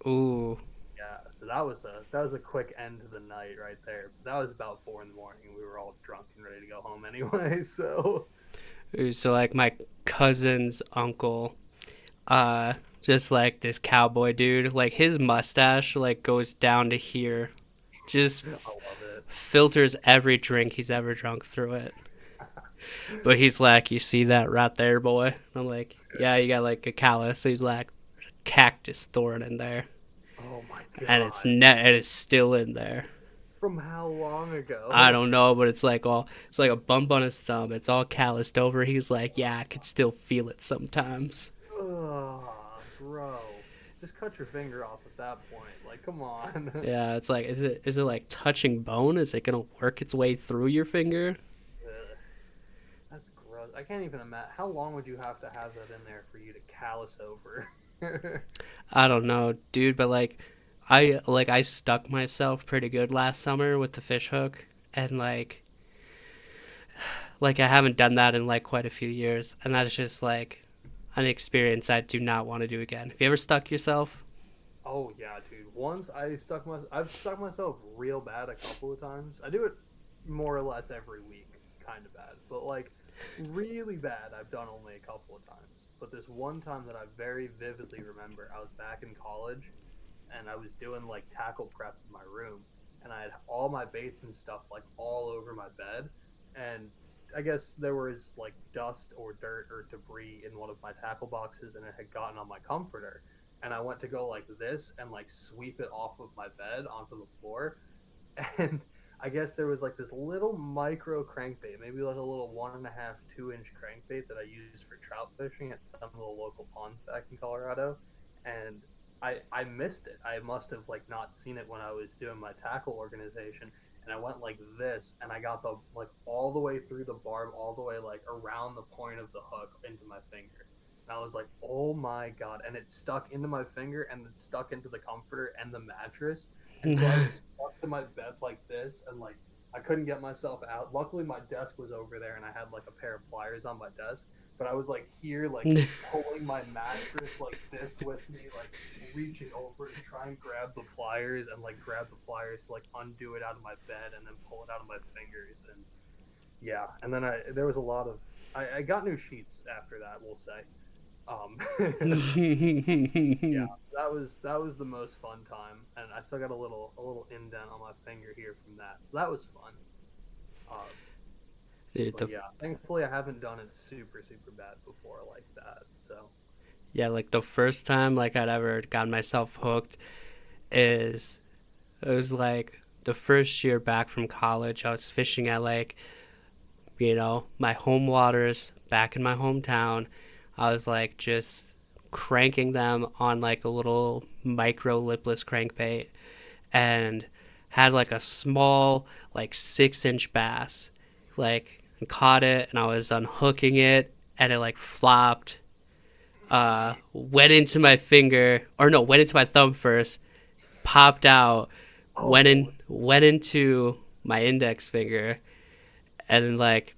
Ooh. Yeah, so that was a quick end to the night right there. That was about 4 in the morning. We were all drunk and ready to go home anyway. So So like my cousin's uncle, just like this cowboy dude, like his mustache like goes down to here, just I love it. filters every drink he's ever drunk through it. But he's like, you see that right there, boy? I'm like, yeah, you got like a callus. So he's like, cactus thorn in there, Oh my and god. it is still in there. From how long I ago? don't know, but it's like a bump on his thumb. It's all calloused over. He's like, yeah, I could still feel it sometimes. Ugh, bro. Just cut your finger off at that point. Like, come on. Yeah, it's like, is it like touching bone? Is it gonna work its way through your finger? Ugh, that's gross. I can't even imagine. How long would you have that in there for you to callus over? I don't know, dude, but I stuck myself pretty good last summer with the fish hook, and like I haven't done that in like quite a few years, and that's just like an experience I do not want to do again. Have you ever stuck yourself? Oh yeah, dude. I've stuck myself real bad a couple of times. I do it more or less every week, kind of bad. But like really bad, I've done only a couple of times. But this one time that I very vividly remember, I was back in college and I was doing like tackle prep in my room and I had all my baits and stuff like all over my bed and I guess there was like dust or dirt or debris in one of my tackle boxes and it had gotten on my comforter and I went to go like this and like sweep it off of my bed onto the floor and I guess there was like this little micro crankbait, maybe like a little 1.5, 2 inch crankbait that I use for trout fishing at some of the local ponds back in Colorado. And I missed it. I must have like not seen it when I was doing my tackle organization. And I went like this, and I got the like all the way through the barb, all the way like around the point of the hook into my finger. And I was like, "Oh my god!" And it stuck into my finger, and it stuck into the comforter and the mattress and so I was stuck to my bed like this, and like I couldn't get myself out. Luckily, my desk was over there, and I had like a pair of pliers on my desk. But I was like here, like pulling my mattress like this with me, like reaching over to try and grab the pliers, and like grab the pliers to like undo it out of my bed, and then pull it out of my fingers. And yeah, and then I there was a lot of I got new sheets after that. We'll say. Yeah, that was the most fun time, and I still got a little indent on my finger here from that, so that was fun. Uh, Dude, but yeah, thankfully I haven't done it super super bad before like that. So yeah, like the first time like I'd ever gotten myself hooked is it was like the first year back from college. I was fishing at like my home waters back in my hometown. I was like just cranking them on like a little micro lipless crankbait and had like a small like 6 inch bass like caught it and I was unhooking it and it like flopped, went into my finger, or no, went into my thumb first, popped out, oh went into my index finger, and then like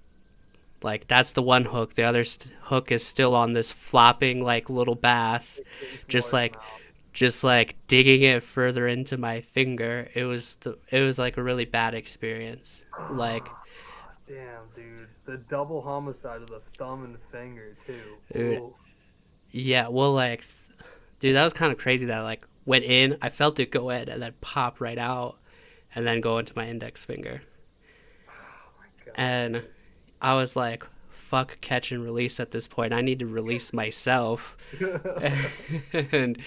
that's the one hook. The other hook is still on this flopping like little bass, it's getting just towards like mouth. just like digging it further into my finger. It was like a really bad experience. Like, Ah, damn, dude, the double homicide of the thumb and finger too. dude, Ooh, yeah, well, like, dude, that was kind of crazy. That like went in, I felt it go in, and then pop right out, and then go into my index finger, oh my god, and I was like, fuck catch and release at this point. I need to release myself. dude. And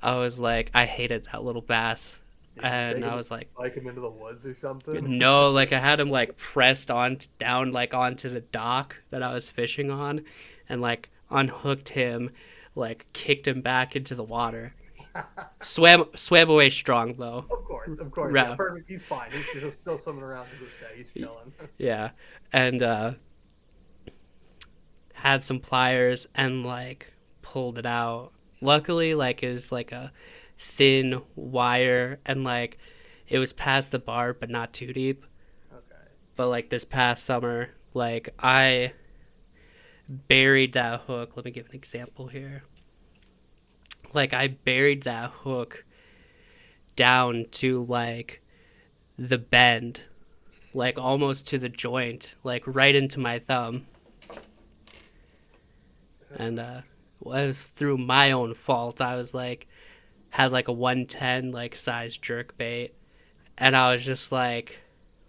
I was like, I hated that little bass. Did you And take I him and was like, spike him into the woods or something? no, like I had him like pressed on down like onto the dock that I was fishing on and like unhooked him, like kicked him back into the water. Swam away strong though. Of course, yeah, Ra- perfect. He's fine. He's still swimming around to this day. He's chilling. yeah. And had some pliers and like pulled it out. Luckily, like it was like a thin wire and like it was past the bar but not too deep. Okay. But like this past summer, like I buried that hook. Let me give an example here. like I buried that hook down to like the bend, like almost to the joint, like right into my thumb. And it was through my own fault. I was like, had like a 110 like size jerk bait, and I was just like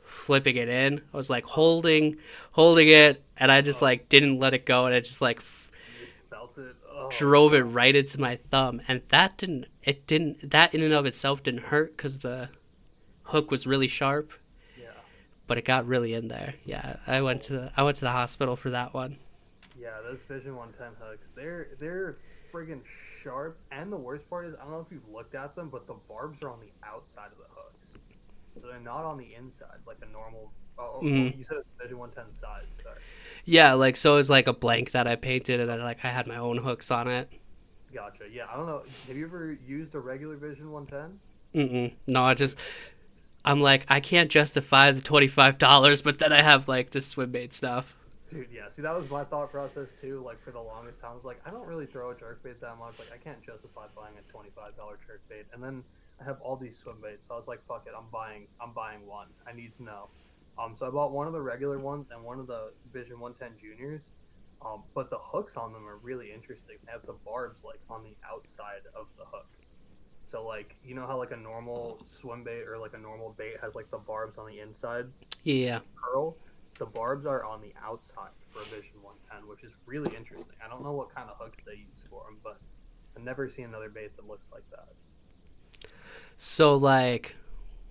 flipping it in. I was like Oh no. holding it, and I just Oh, like didn't let it go, and it just like you just felt it. Oh drove it god. right into my thumb, and that in and of itself didn't hurt because the hook was really sharp, Yeah. but it got really in there. Yeah, Oh. I went to the hospital for that one. Yeah, those Vision 110 hooks, they're friggin' sharp. And the worst part is, I don't know if you've looked at them, but the barbs are on the outside of the hooks, so they're not on the inside like a normal. Oh, Mm. you said it's Vision 110 size. Sorry. Yeah, like so it was like a blank that I painted, and then like I had my own hooks on it. Gotcha. Yeah, I don't know. Have you ever used a regular Vision 110? Mm-mm. No, I Dude, just I'm like I can't justify the $25, but then I have like the swim bait stuff. dude, yeah. See, that was my thought process too. Like for the longest time, I was like, I don't really throw a jerkbait that much. Like I can't justify buying a $25 jerkbait. And then I have all these swim baits, so I was like, fuck it, I'm buying one. I need to know. So I bought one of the regular ones and one of the Vision 110 Juniors. But the hooks on them are really interesting. They have the barbs like on the outside of the hook. So like you know how like a normal swim bait or like a normal bait has like the barbs on the inside Yeah. curl, the barbs are on the outside for a Vision 110, which is really interesting. I don't know what kind of hooks they use for them, but I've never seen another bait that looks like that. So like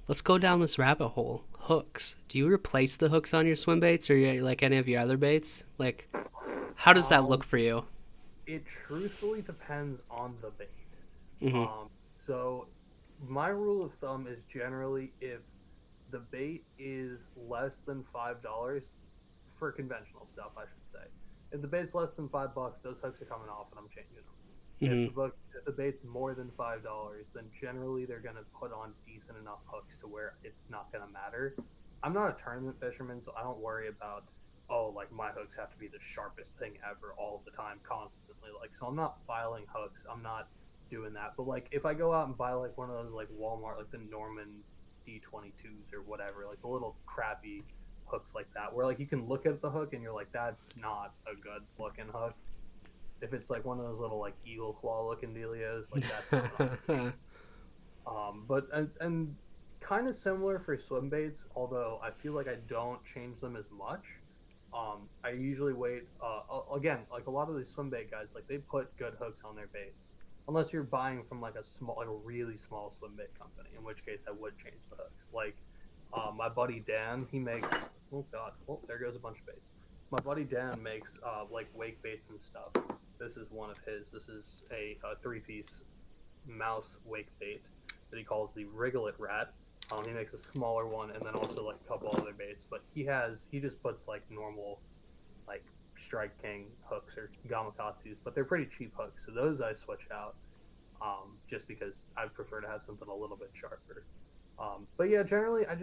let's go down this rabbit hole. Hooks. Do you replace the hooks on your swim baits or like any of your other baits? Like how does that look Um, for you? it truthfully depends on the bait. Mhm. So my rule of thumb is generally if the bait is less than $5 for conventional stuff, I should say. If the bait's less than $5, those hooks are coming off, and I'm changing them. Mhm. If the bait's more than $5, then generally they're gonna put on decent enough hooks to where it's not gonna matter. I'm not a tournament fisherman, so I don't worry about like my hooks have to be the sharpest thing ever all the time, constantly. Like so, I'm not filing hooks. I'm not doing that. But like if I go out and buy like one of those like Walmart like the Norman D22s or whatever, like the little crappy hooks like that, where like you can look at the hook and you're like, that's not a good looking hook. If it's like one of those little like eagle claw looking dealios, like that's not what I'm buying. But and kind of similar for swim baits, although I feel like I don't change them as much. I usually wait. Again, like a lot of these swim bait guys, like they put good hooks on their baits, unless you're buying from like like a really small swim bait company, in which case I would change the hooks. Like my buddy Dan, he makes. Oh God, oh there goes a bunch of baits. My buddy Dan makes like wake baits and stuff. This is one of his. This is a three-piece mouse wake bait that he calls the Wriggle It Rat. He makes a smaller one and then also like a couple other baits, but he just puts like normal like Strike King hooks or Gamakatsus, but they're pretty cheap hooks, so those I switch out just because I prefer to have something a little bit sharper. But yeah, generally I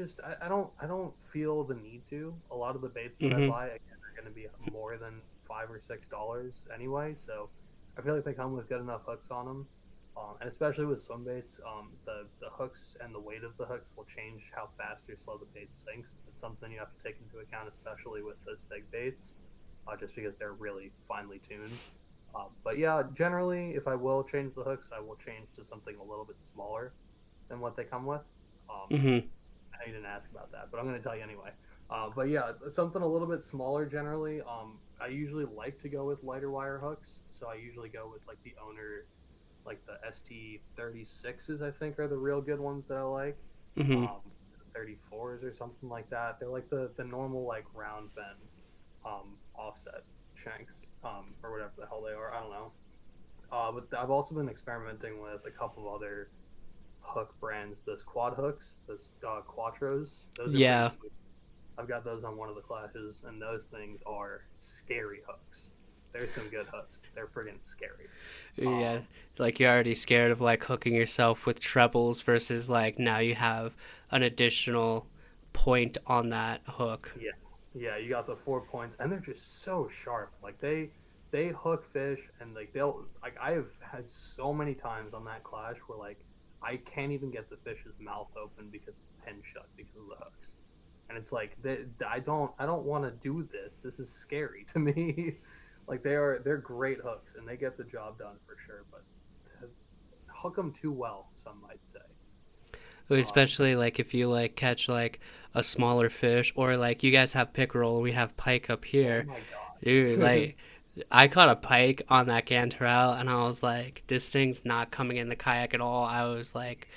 don't feel the need to. A lot of the baits that I Mhm. buy again are going to be more than $5 or $6 anyway, so I feel like they come with good enough hooks on them. And especially with swim baits, the hooks and the weight of the hooks will change how fast or slow the bait sinks. It's something you have to take into account, especially with those big baits, just because they're really finely tuned. But yeah, generally, if I will change the hooks, I will change to something a little bit smaller than what they come with. Um, Mhm. I know you didn't ask about that, but I'm going to tell you anyway. But yeah, something a little bit smaller generally. I usually like to go with lighter wire hooks, so I usually go with like the owner like the ST36s, I think, are the real good ones that I like. Mhm. 34s or something like that. They're like the normal like round bend offset shanks or whatever the hell they are. I don't know. But I've also been experimenting with a couple of other hook brands. Those quad hooks, those quattros. Those are pretty Yeah. sweet. I've got those on one of the classes, and those things are scary hooks. There's some good hooks. They're friggin' scary. Yeah. Um, Like you're already scared of like hooking yourself with trebles versus like now you have an additional point on that hook. Yeah, yeah, you got the 4 points, and they're just so sharp. Like they hook fish and like they'll like I have had so many times on that clash where like I can't even get the fish's mouth open because it's pinned shut because of the hooks. And it's like I don't want to do this. This is scary to me. Like they're great hooks and they get the job done for sure, but to hook them too well, some might say. Especially like if you like catch like a smaller fish, or like you guys have pickerel and we have pike up Oh here. my Dude, god. like I caught a pike on that Gantarelle and I was like, this thing's not coming in the kayak at all. I was like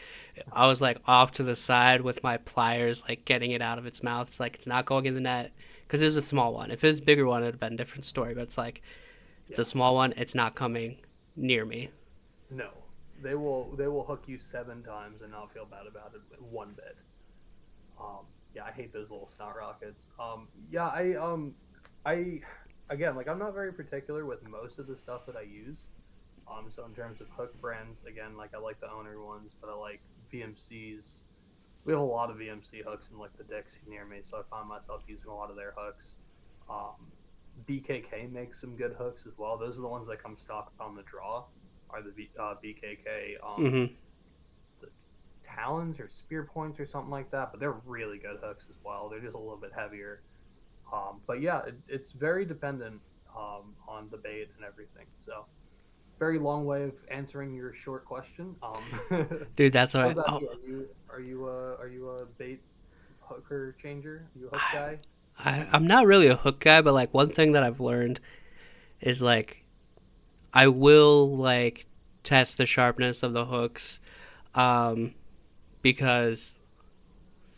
off to the side with my pliers, like getting it out of its mouth. It's like it's not going in the net because it's a small one. If it was a bigger one, it'd have been a different story. But it's like it's a Yeah. small one. It's not coming near me. No. They will hook you 7 times and not feel bad about it one bit. Yeah, I hate those little snot rockets. Yeah, I again, like I'm not very particular with most of the stuff that I use. So in terms of hook brands, again, like I like the owner ones, but I like VMC's. We have a lot of VMC hooks in like the Dixie near me, so I find myself using a lot of their hooks. Um, BKK makes some good hooks as well. Those are the ones that come stock on the draw. Are the BKK Hmm. the talons or spear points or something like that? But they're really good hooks as well. They're just a little bit heavier. But yeah, it's very dependent on the bait and everything. So very long way of answering your short question. Dude, that's all What right. about Oh, you? Are you a bait hooker changer? Are you a hook guy? I'm not really a hook guy, but like one thing that I've learned is like I will like test the sharpness of the hooks, um, because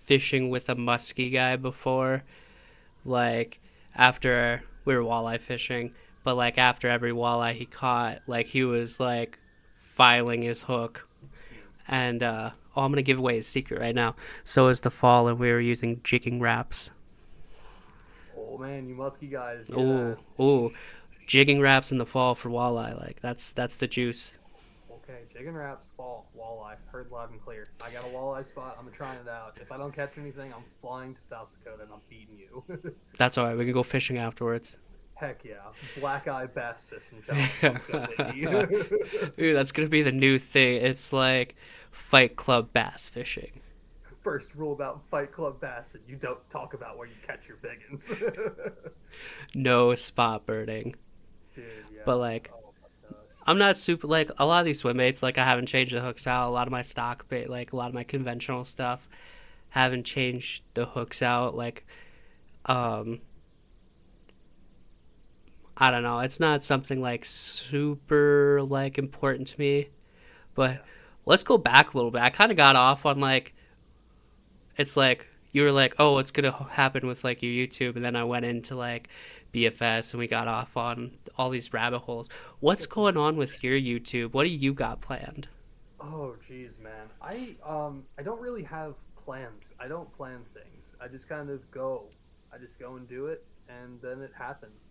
fishing with a musky guy before, like after we were walleye fishing, but like after every walleye he caught, like he was like filing his hook. Mm. And oh, I'm gonna give away his secret right now. So is the fall, and we were using jigging wraps. Oh man, you musky guys, yeah. Oh, oh, jigging wraps in the fall for walleye. Like that's the juice. Okay, jigging wraps, fall, walleye. Heard loud and clear. I got a walleye spot. I'm trying it out. If I don't catch anything, I'm flying to South Dakota and I'm beating you. That's all right. We can go fishing afterwards. Heck yeah, black eye bass fishing challenge. Let's go, baby. Ooh, that's gonna be the new thing. It's like Fight Club bass fishing. First rule about Fight Club bass: you don't talk about where you catch your biggins. No spot birding. Dude, But yeah. like Oh my gosh. I'm not super like a lot of these swim baits. Like I haven't changed the hooks out. A lot of my stock bait, like a lot of my conventional stuff, haven't changed the hooks out. Like um, I don't know. It's not something like super like important to me. But Yeah. let's go back a little bit. I kind of got off on like it's like you were like, oh, what's gonna happen with like your YouTube, and then I went into like BFS, and we got off on all these rabbit holes. What's going on with your YouTube? What do you got planned? Oh geez, man. I don't really have plans. I don't plan things. I just kind of go. I just go and do it, and then it happens.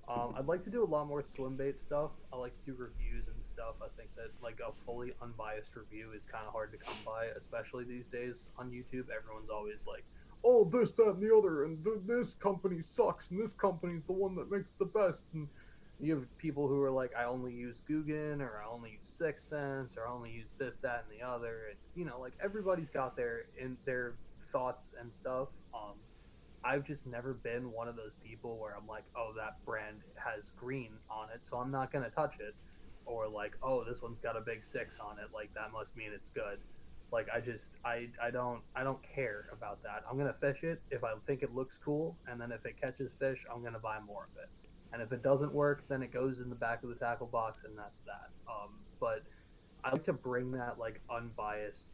I'd like to do a lot more swim bait stuff. I like to do reviews and stuff. I think that like a fully unbiased review is kind of hard to come by, especially these days on YouTube. Everyone's always like, "Oh, this, that, and the other, and this company sucks, and this company's the one that makes the best." And you have people who are like, "I only use Guggen, or I only use Sixth Sense, or I only use this, that, and the other." And like everybody's got their thoughts and stuff. I've just never been one of those people where I'm like, oh, that brand has green on it, so I'm not gonna touch it, or like, oh, this one's got a big six on it, like that must mean it's good. Like I don't care about that. I'm gonna fish it if I think it looks cool, and then if it catches fish, I'm gonna buy more of it. And if it doesn't work, then it goes in the back of the tackle box, and that's that. But I like to bring that like unbiased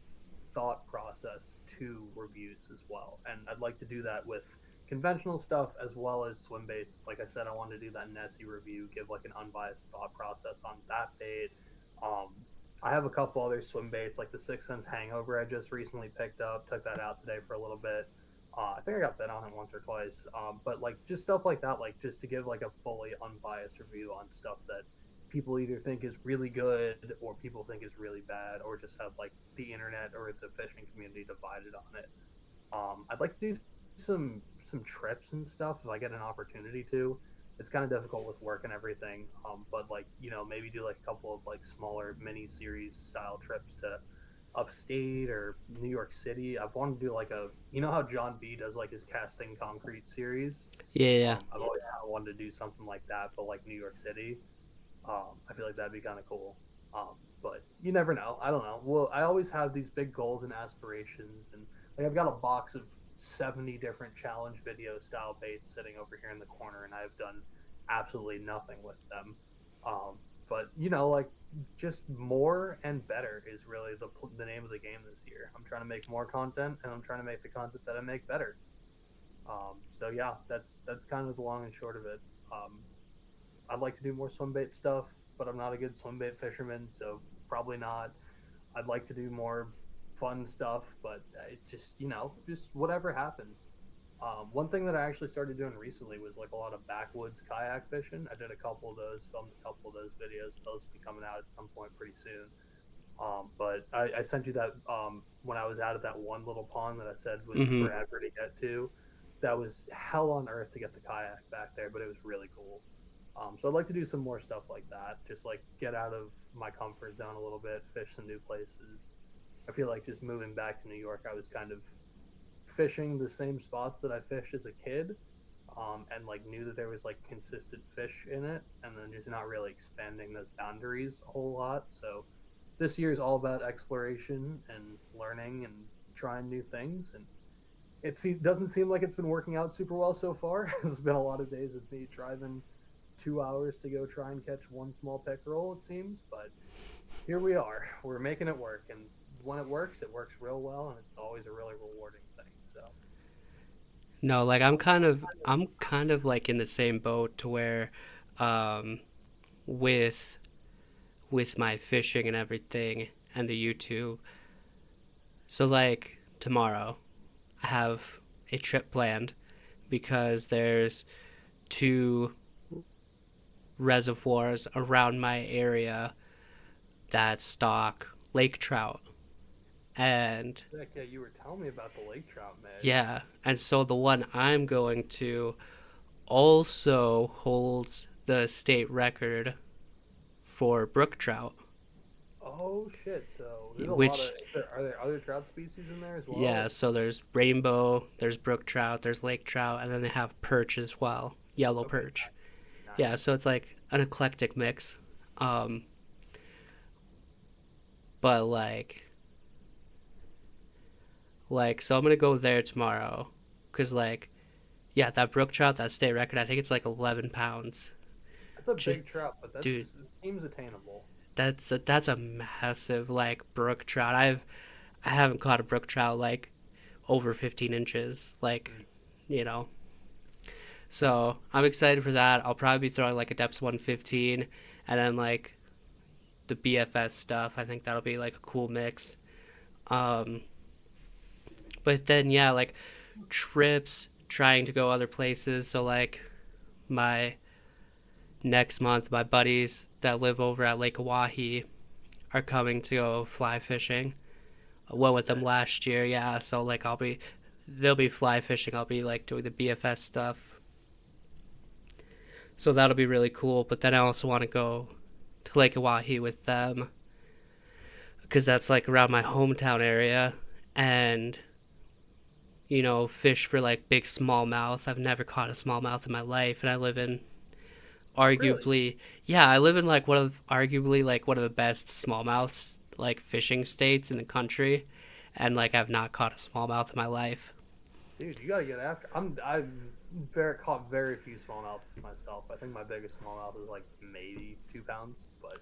thought process to reviews as well, and I'd like to do that with conventional stuff as well as swim baits. Like I said, I wanted to do that Nessie review, give like an unbiased thought process on that bait. Um, I have a couple other swim baits, like the Six Sense Hangover I just recently picked up. Took that out today for a little bit. I think I got bit on it once or twice. But like just stuff like that, like just to give like a fully unbiased review on stuff that people either think is really good or people think is really bad, or just have like the internet or the fishing community divided on it. I'd like to do some trips and stuff if I get an opportunity to. it's kind of difficult with work and everything. But like maybe do like a couple of like smaller mini series style trips to upstate or New York City. I've wanted to do like how John B does like his casting concrete series. Yeah, yeah. I've always kind of wanted to do something like that, but like New York City. I feel like that'd be kind of cool. But you never know. I don't know. Well, I always have these big goals and aspirations, and like I've got a box of 70 different challenge video style baits sitting over here in the corner, and I've done absolutely nothing with them. Um, but like just more and better is really the name of the game this year. I'm trying to make more content, and I'm trying to make the content that I make better. So yeah, that's kind of the long and short of it. Um, I'd like to do more swim bait stuff, but I'm not a good swim bait fisherman, so probably not. I'd like to do more fun stuff, but it just whatever happens. One thing that I actually started doing recently was like a lot of backwoods kayak fishing. I did a couple of those, filmed a couple of those videos. Those will be coming out at some point pretty soon. But I sent you that when I was out at that one little pond that I said was Mm-hmm. forever to get to. That was hell on earth to get the kayak back there, but it was really cool. So I'd like to do some more stuff like that, just like get out of my comfort zone a little bit, fish some new places. I feel like just moving back to New York, I was kind of fishing the same spots that I fished as a kid, and like knew that there was like consistent fish in it, and then just not really expanding those boundaries a whole lot. So this year is all about exploration and learning and trying new things, and doesn't seem like it's been working out super well so far. There's been a lot of days of me driving 2 hours to go try and catch one small pickerel, it seems, but here we are. We're making it work, and when it works real well, and it's always a really rewarding thing. So No, like I'm kind of like in the same boat to where um with with my fishing and everything and the YouTube. So like tomorrow I have a trip planned because there's two reservoirs around my area that stock lake trout. And heck yeah, you were telling me about the lake trout, man. yeah, and so the one I'm going to also holds the state record for brook trout, Oh shit! So there's a lot of. which, Are there other trout species in there as yeah, well? so there's rainbow, there's brook trout, there's lake trout, and then they have perch as well, yellow Okay, perch. nice, Yeah, nice. so it's like an eclectic mix. Um, but so I'm gonna go there tomorrow, cause like, yeah, that brook trout, that state record, I think it's like 11 pounds. That's a big trout, but Dude, that's seems attainable. that's a massive like brook trout. I haven't caught a brook trout like over 15 inches, like, Mm. you know. So I'm excited for that. I'll probably be throwing like a depths 115, and then like the BFS stuff. I think that'll be like a cool mix. Um, but then yeah, like trips, trying to go other places. So like my next month, my buddies that live over at Lake Oahe are coming to go fly fishing. I went with them Sick. last year, yeah. So like they'll be fly fishing. I'll be like doing the BFS stuff. So that'll be really cool. But then I also want to go to Lake Oahe with them because that's like around my hometown area, and fish for like big smallmouth. I've never caught a smallmouth in my life, and I live in Really? arguably, yeah, I live in like one of the best smallmouth like fishing states in the country, and like I've not caught a smallmouth in my life. Dude, you gotta get after. I've caught very few smallmouth myself. I think my biggest smallmouth is like maybe 2 pounds. But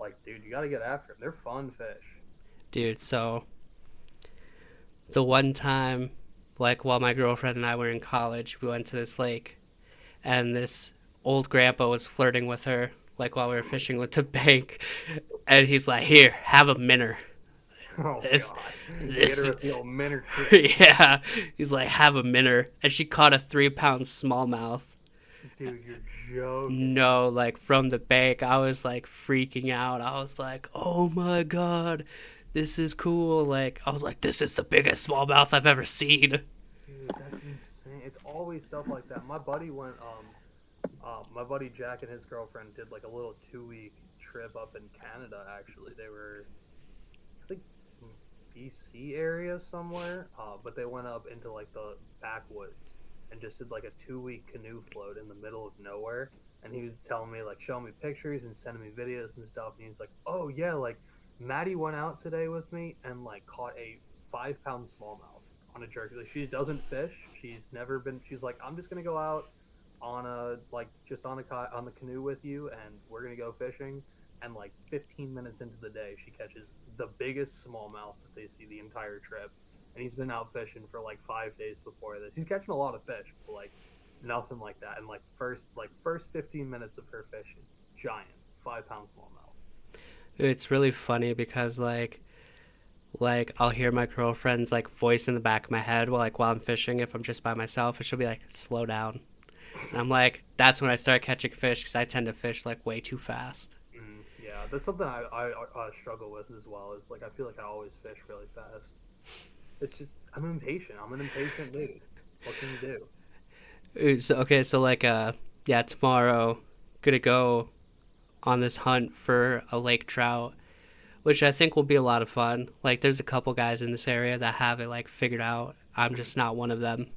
like, dude, you gotta get after them. They're fun fish. Dude, so the one time, like while my girlfriend and I were in college, we went to this lake, and this old grandpa was flirting with her, like while we were fishing with the bank, and he's like, "Here, have a minner." Oh This, god, get her this, with the old minnow treat, yeah. He's like, "Have a minner," and she caught a 3 pound smallmouth. dude. You're joking. No, like from the bank, I was like freaking out. I was like, "Oh my god, this is cool!" Like, I was like, "This is the biggest smallmouth I've ever seen." Dude, that's insane. It's always stuff like that. My buddy went My buddy Jack and his girlfriend did like a little 2 week trip up in Canada. Actually, they were, I think, BC area somewhere, but they went up into like the backwoods and just did like a 2 week canoe float in the middle of nowhere. And he was telling me, like, showing me pictures and sending me videos and stuff. And he's like, "Oh yeah, like Maddie went out today with me and like caught a 5 pound smallmouth on a jerk. Like, she doesn't fish. She's never been. She's like, I'm just gonna go out on a like just on the canoe with you, and we're gonna go fishing." And like 15 minutes into the day, she catches the biggest smallmouth that they see the entire trip. And he's been out fishing for like 5 days before this. He's catching a lot of fish, but like nothing like that. And like first 15 minutes of her fishing, giant 5 pound smallmouth. It's really funny because like I'll hear my girlfriend's like voice in the back of my head while I'm fishing if I'm just by myself, and she'll be like, "Slow down." And I'm like, that's when I start catching fish because I tend to fish like way too fast. Yeah, that's something I struggle with as well. Is like I feel like I always fish really fast. It's just I'm impatient. I'm an impatient dude. What can you do? So like yeah, tomorrow gonna go on this hunt for a lake trout, which I think will be a lot of fun. Like there's a couple guys in this area that have it like figured out. I'm just not one of them.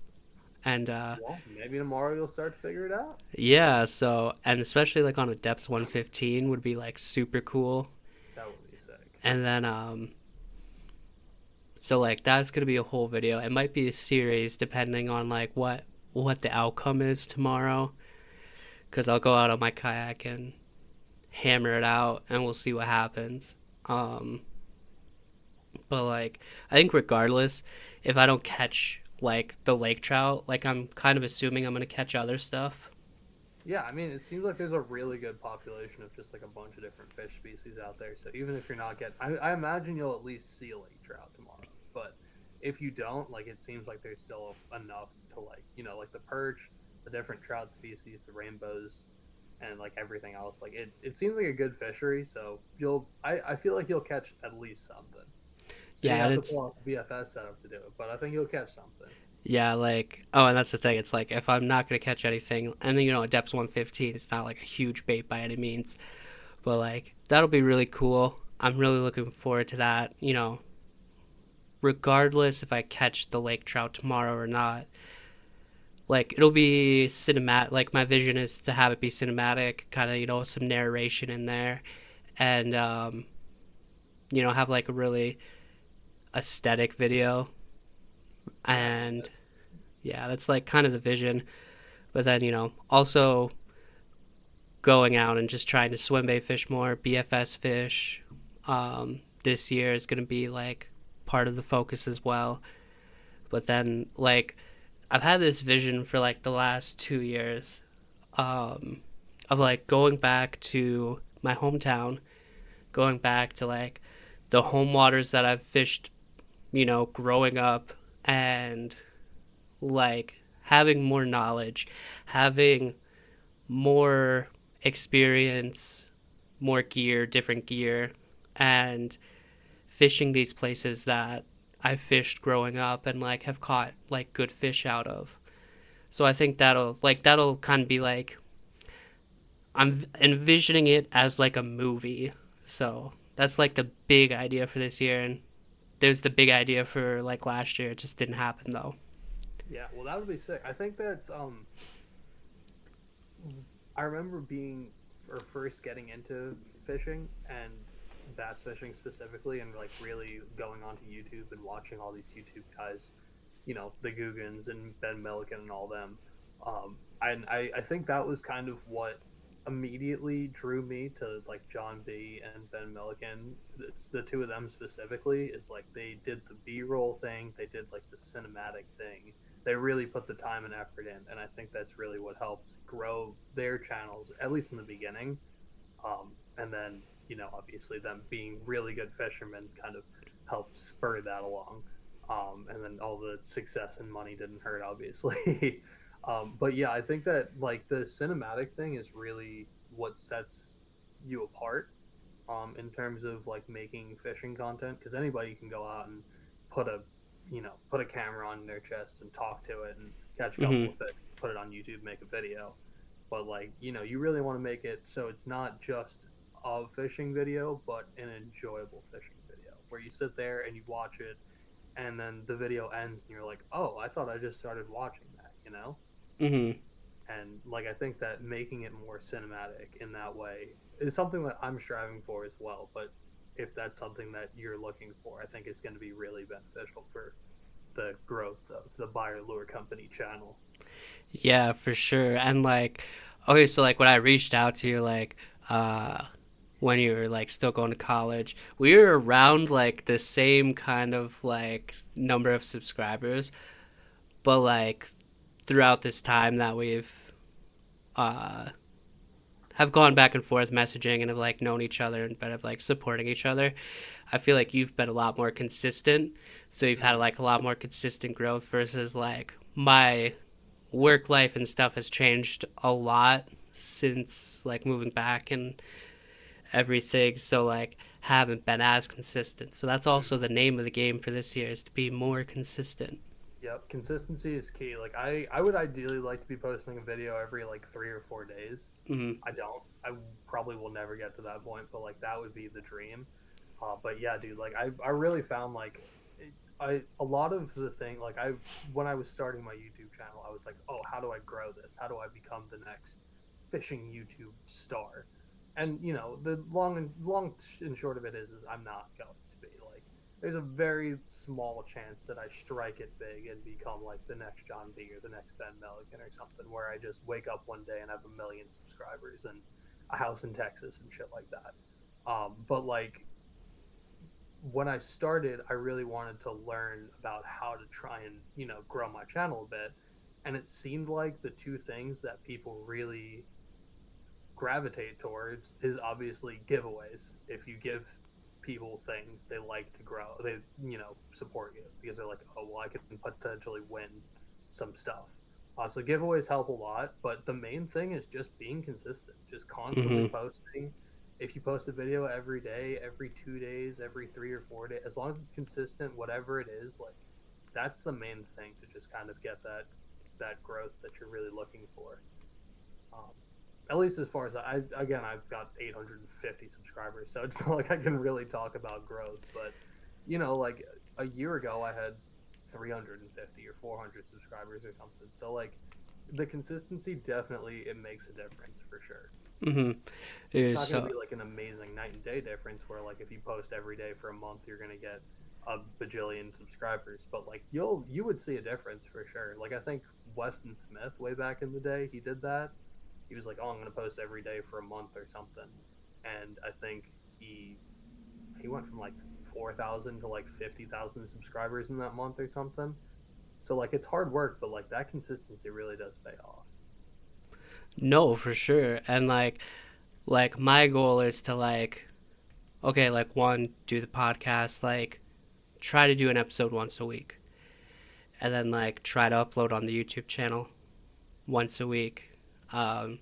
And Well, maybe tomorrow you'll start to figure it out. yeah, so and especially like on a depths 115 would be like super cool. That would be sick. And then so like that's gonna be a whole video. It might be a series depending on like what the outcome is tomorrow. Cause I'll go out on my kayak and hammer it out, and we'll see what happens. Um, but like I think regardless, if I don't catch like the lake trout, like I'm kind of assuming I'm gonna catch other stuff. Yeah, I mean, it seems like there's a really good population of just like a bunch of different fish species out there. So even if you're not getting, I imagine you'll at least see a lake trout tomorrow. But if you don't, like, it seems like there's still enough to like, like the perch, the different trout species, the rainbows, and like everything else. Like it seems like a good fishery. So I feel like you'll catch at least something. And you Yeah, and have to it's pull off the BFS setup to do it, but I think you'll catch something. yeah, like oh, and that's the thing. It's like if I'm not gonna catch anything, and then at depths 115, it's not like a huge bait by any means, but like that'll be really cool. I'm really looking forward to that. Regardless if I catch the lake trout tomorrow or not, like it'll be cinematic. Like my vision is to have it be cinematic, kind of some narration in there, and have like a really aesthetic video. Yeah, And yeah, that's like kind of the vision. But then also going out and just trying to swim bait fish more, BFS fish. This year is going to be like part of the focus as well. But then like I've had this vision for like the last 2 years, um, of like going back to my hometown, going back to like the home waters that I've fished, growing up, and like having more knowledge, having more experience, more gear, different gear, and fishing these places that I fished growing up and like have caught like good fish out of. So I think that'll kind of be like I'm envisioning it as like a movie. So that's like the big idea for this year, and there's the big idea for like last year. It just didn't happen though. yeah. Well, that would be sick. I think that's I remember being or first getting into fishing and bass fishing specifically, and like really going onto YouTube and watching all these YouTube guys, the Googans and Ben Milliken and all them. And I think that was kind of what immediately drew me to like John B and Ben Milliken. It's the two of them specifically. Is like they did the B-roll thing, they did like the cinematic thing. They really put the time and effort in, and I think that's really what helped grow their channels, at least in the beginning. And then obviously them being really good fishermen kind of helped spur that along. And then all the success and money didn't hurt, obviously. But yeah, I think that like the cinematic thing is really what sets you apart, in terms of like making fishing content, because anybody can go out and put a put a camera on their chest and talk to it and catch a couple Hmm. of fish, put it on YouTube, make a video. But like, you really want to make it so it's not just a fishing video, but an enjoyable fishing video where you sit there and you watch it, and then the video ends and you're like, oh, I thought I just started watching that. Mhm. And like, I think that making it more cinematic in that way is something that I'm striving for as well. But if that's something that you're looking for, I think it's going to be really beneficial for the growth of the Buyer Lure Company channel. Yeah, for sure. And like, okay, so like when I reached out to you, like, uh, when you were like still going to college, we were around like the same kind of like number of subscribers, but like throughout this time that we've uh have gone back and forth messaging and have like known each other and been of like supporting each other, I feel like you've been a lot more consistent. So you've had like a lot more consistent growth versus like my work life and stuff has changed a lot since like moving back and everything. So like haven't been as consistent. So that's also the name of the game for this year is to be more consistent. Yep, consistency is key. Like, I would ideally like to be posting a video every like 3 or 4 days. Mm-hmm. I don't. I probably will never get to that point, but like that would be the dream. But yeah, dude, like I really found like a lot of the thing like I when I was starting my YouTube channel, I was like, oh, how do I grow this? How do I become the next fishing YouTube star? And the long and short of it is I'm not going to be like. There's a very small chance that I strike it big and become like the next John B or the next Ben Milligan or something, where I just wake up one day and have 1 million subscribers and a house in Texas and shit like that. But like when I started, I really wanted to learn about how to try and grow my channel a bit, and it seemed like the two things that people really gravitate towards is obviously giveaways. If you give people things, they like to grow, they support you because they're like, oh well, I can potentially win some stuff. So giveaways help a lot, but the main thing is just being consistent, just constantly Mm-hmm. posting. If you post a video every day, every 2 days, every 3 or 4 days, as long as it's consistent, whatever it is, like that's the main thing to just kind of get that growth that you're really looking for. Um, at least as far as I've got 850 subscribers, so it's not like I can really talk about growth. But like a year ago, I had 350 or 400 subscribers or something. So like the consistency definitely it makes a difference for sure. Mm-hmm. It's not going to So be like an amazing night and day difference where like if you post every day for a month, you're going to get a bajillion subscribers. But like you would see a difference for sure. Like I think Weston Smith way back in the day, he did that. He was like, "Oh, I'm going to post every day for a month or something," and I think he went from like 4,000 to like 50,000 subscribers in that month or something. So like it's hard work, but like that consistency really does pay off. no, for sure. And like my goal is to like okay, like one, do the podcast, like try to do an episode once a week. And then like try to upload on the YouTube channel once a week. Um,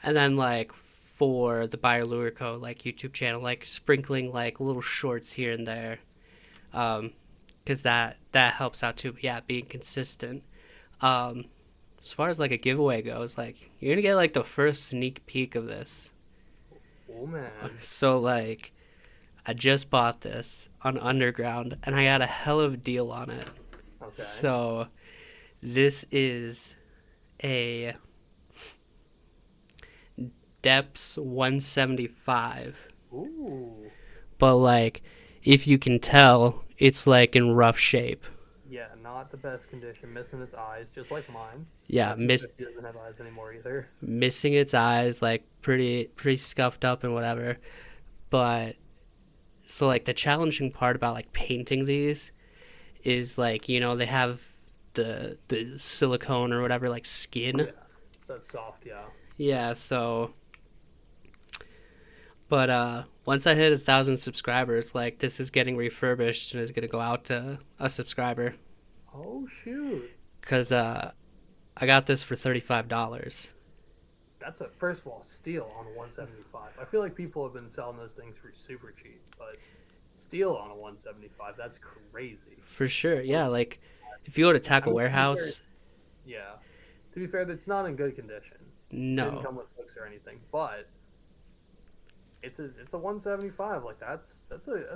and then like for the Buyer Lure Co. like YouTube channel, like sprinkling like little shorts here and there. Because that helps out too. But yeah, being consistent. Um, as far as like a giveaway goes, like you're gonna get like the first sneak peek of this. Oh man. So like I just bought this on Underground and I got a hell of a deal on it. Okay. So this is a Depths 175, Ooh. but like if you can tell, it's like in rough shape. Yeah, not the best condition. Missing its eyes, just like mine. Yeah, My 250 doesn't have eyes anymore either. missing its eyes, like pretty scuffed up and whatever. But so like the challenging part about like painting these is like they have the silicone or whatever like skin. Yeah. So that's soft, yeah. Yeah, so but once I hit 1,000 subscribers, like this is getting refurbished and is gonna go out to a subscriber Oh shoot. because I got this for $35. That's a first of all steal on a 175. I feel like people have been selling those things for super cheap, but steal on a 175, that's crazy. For sure, yeah. Like if you go to I Tackle mean, to be fair, Warehouse, yeah. To be fair, that's not in good condition. Didn't No. come with hooks or anything, but it's a 175. Like that's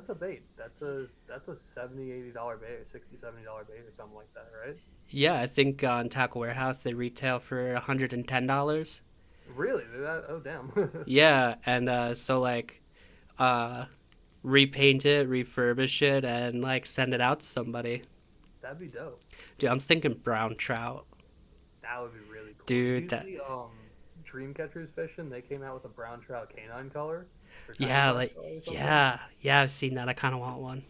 a bait. That's a 70 $80 bait, or 60 $70 bait or something like that, right? Yeah, I think on Tackle Warehouse they retail for $110. Really? That, oh damn. Yeah, and so like uh repaint it, refurbish it, and like send it out to somebody. That'd be dope. Dude, I'm thinking brown trout. That would be really cool. Did Dude, you that see Dream Catchers Fishing? They came out with a brown trout canine color or tiny yeah, clash like color or something. yeah, I've seen that. I kind of want one.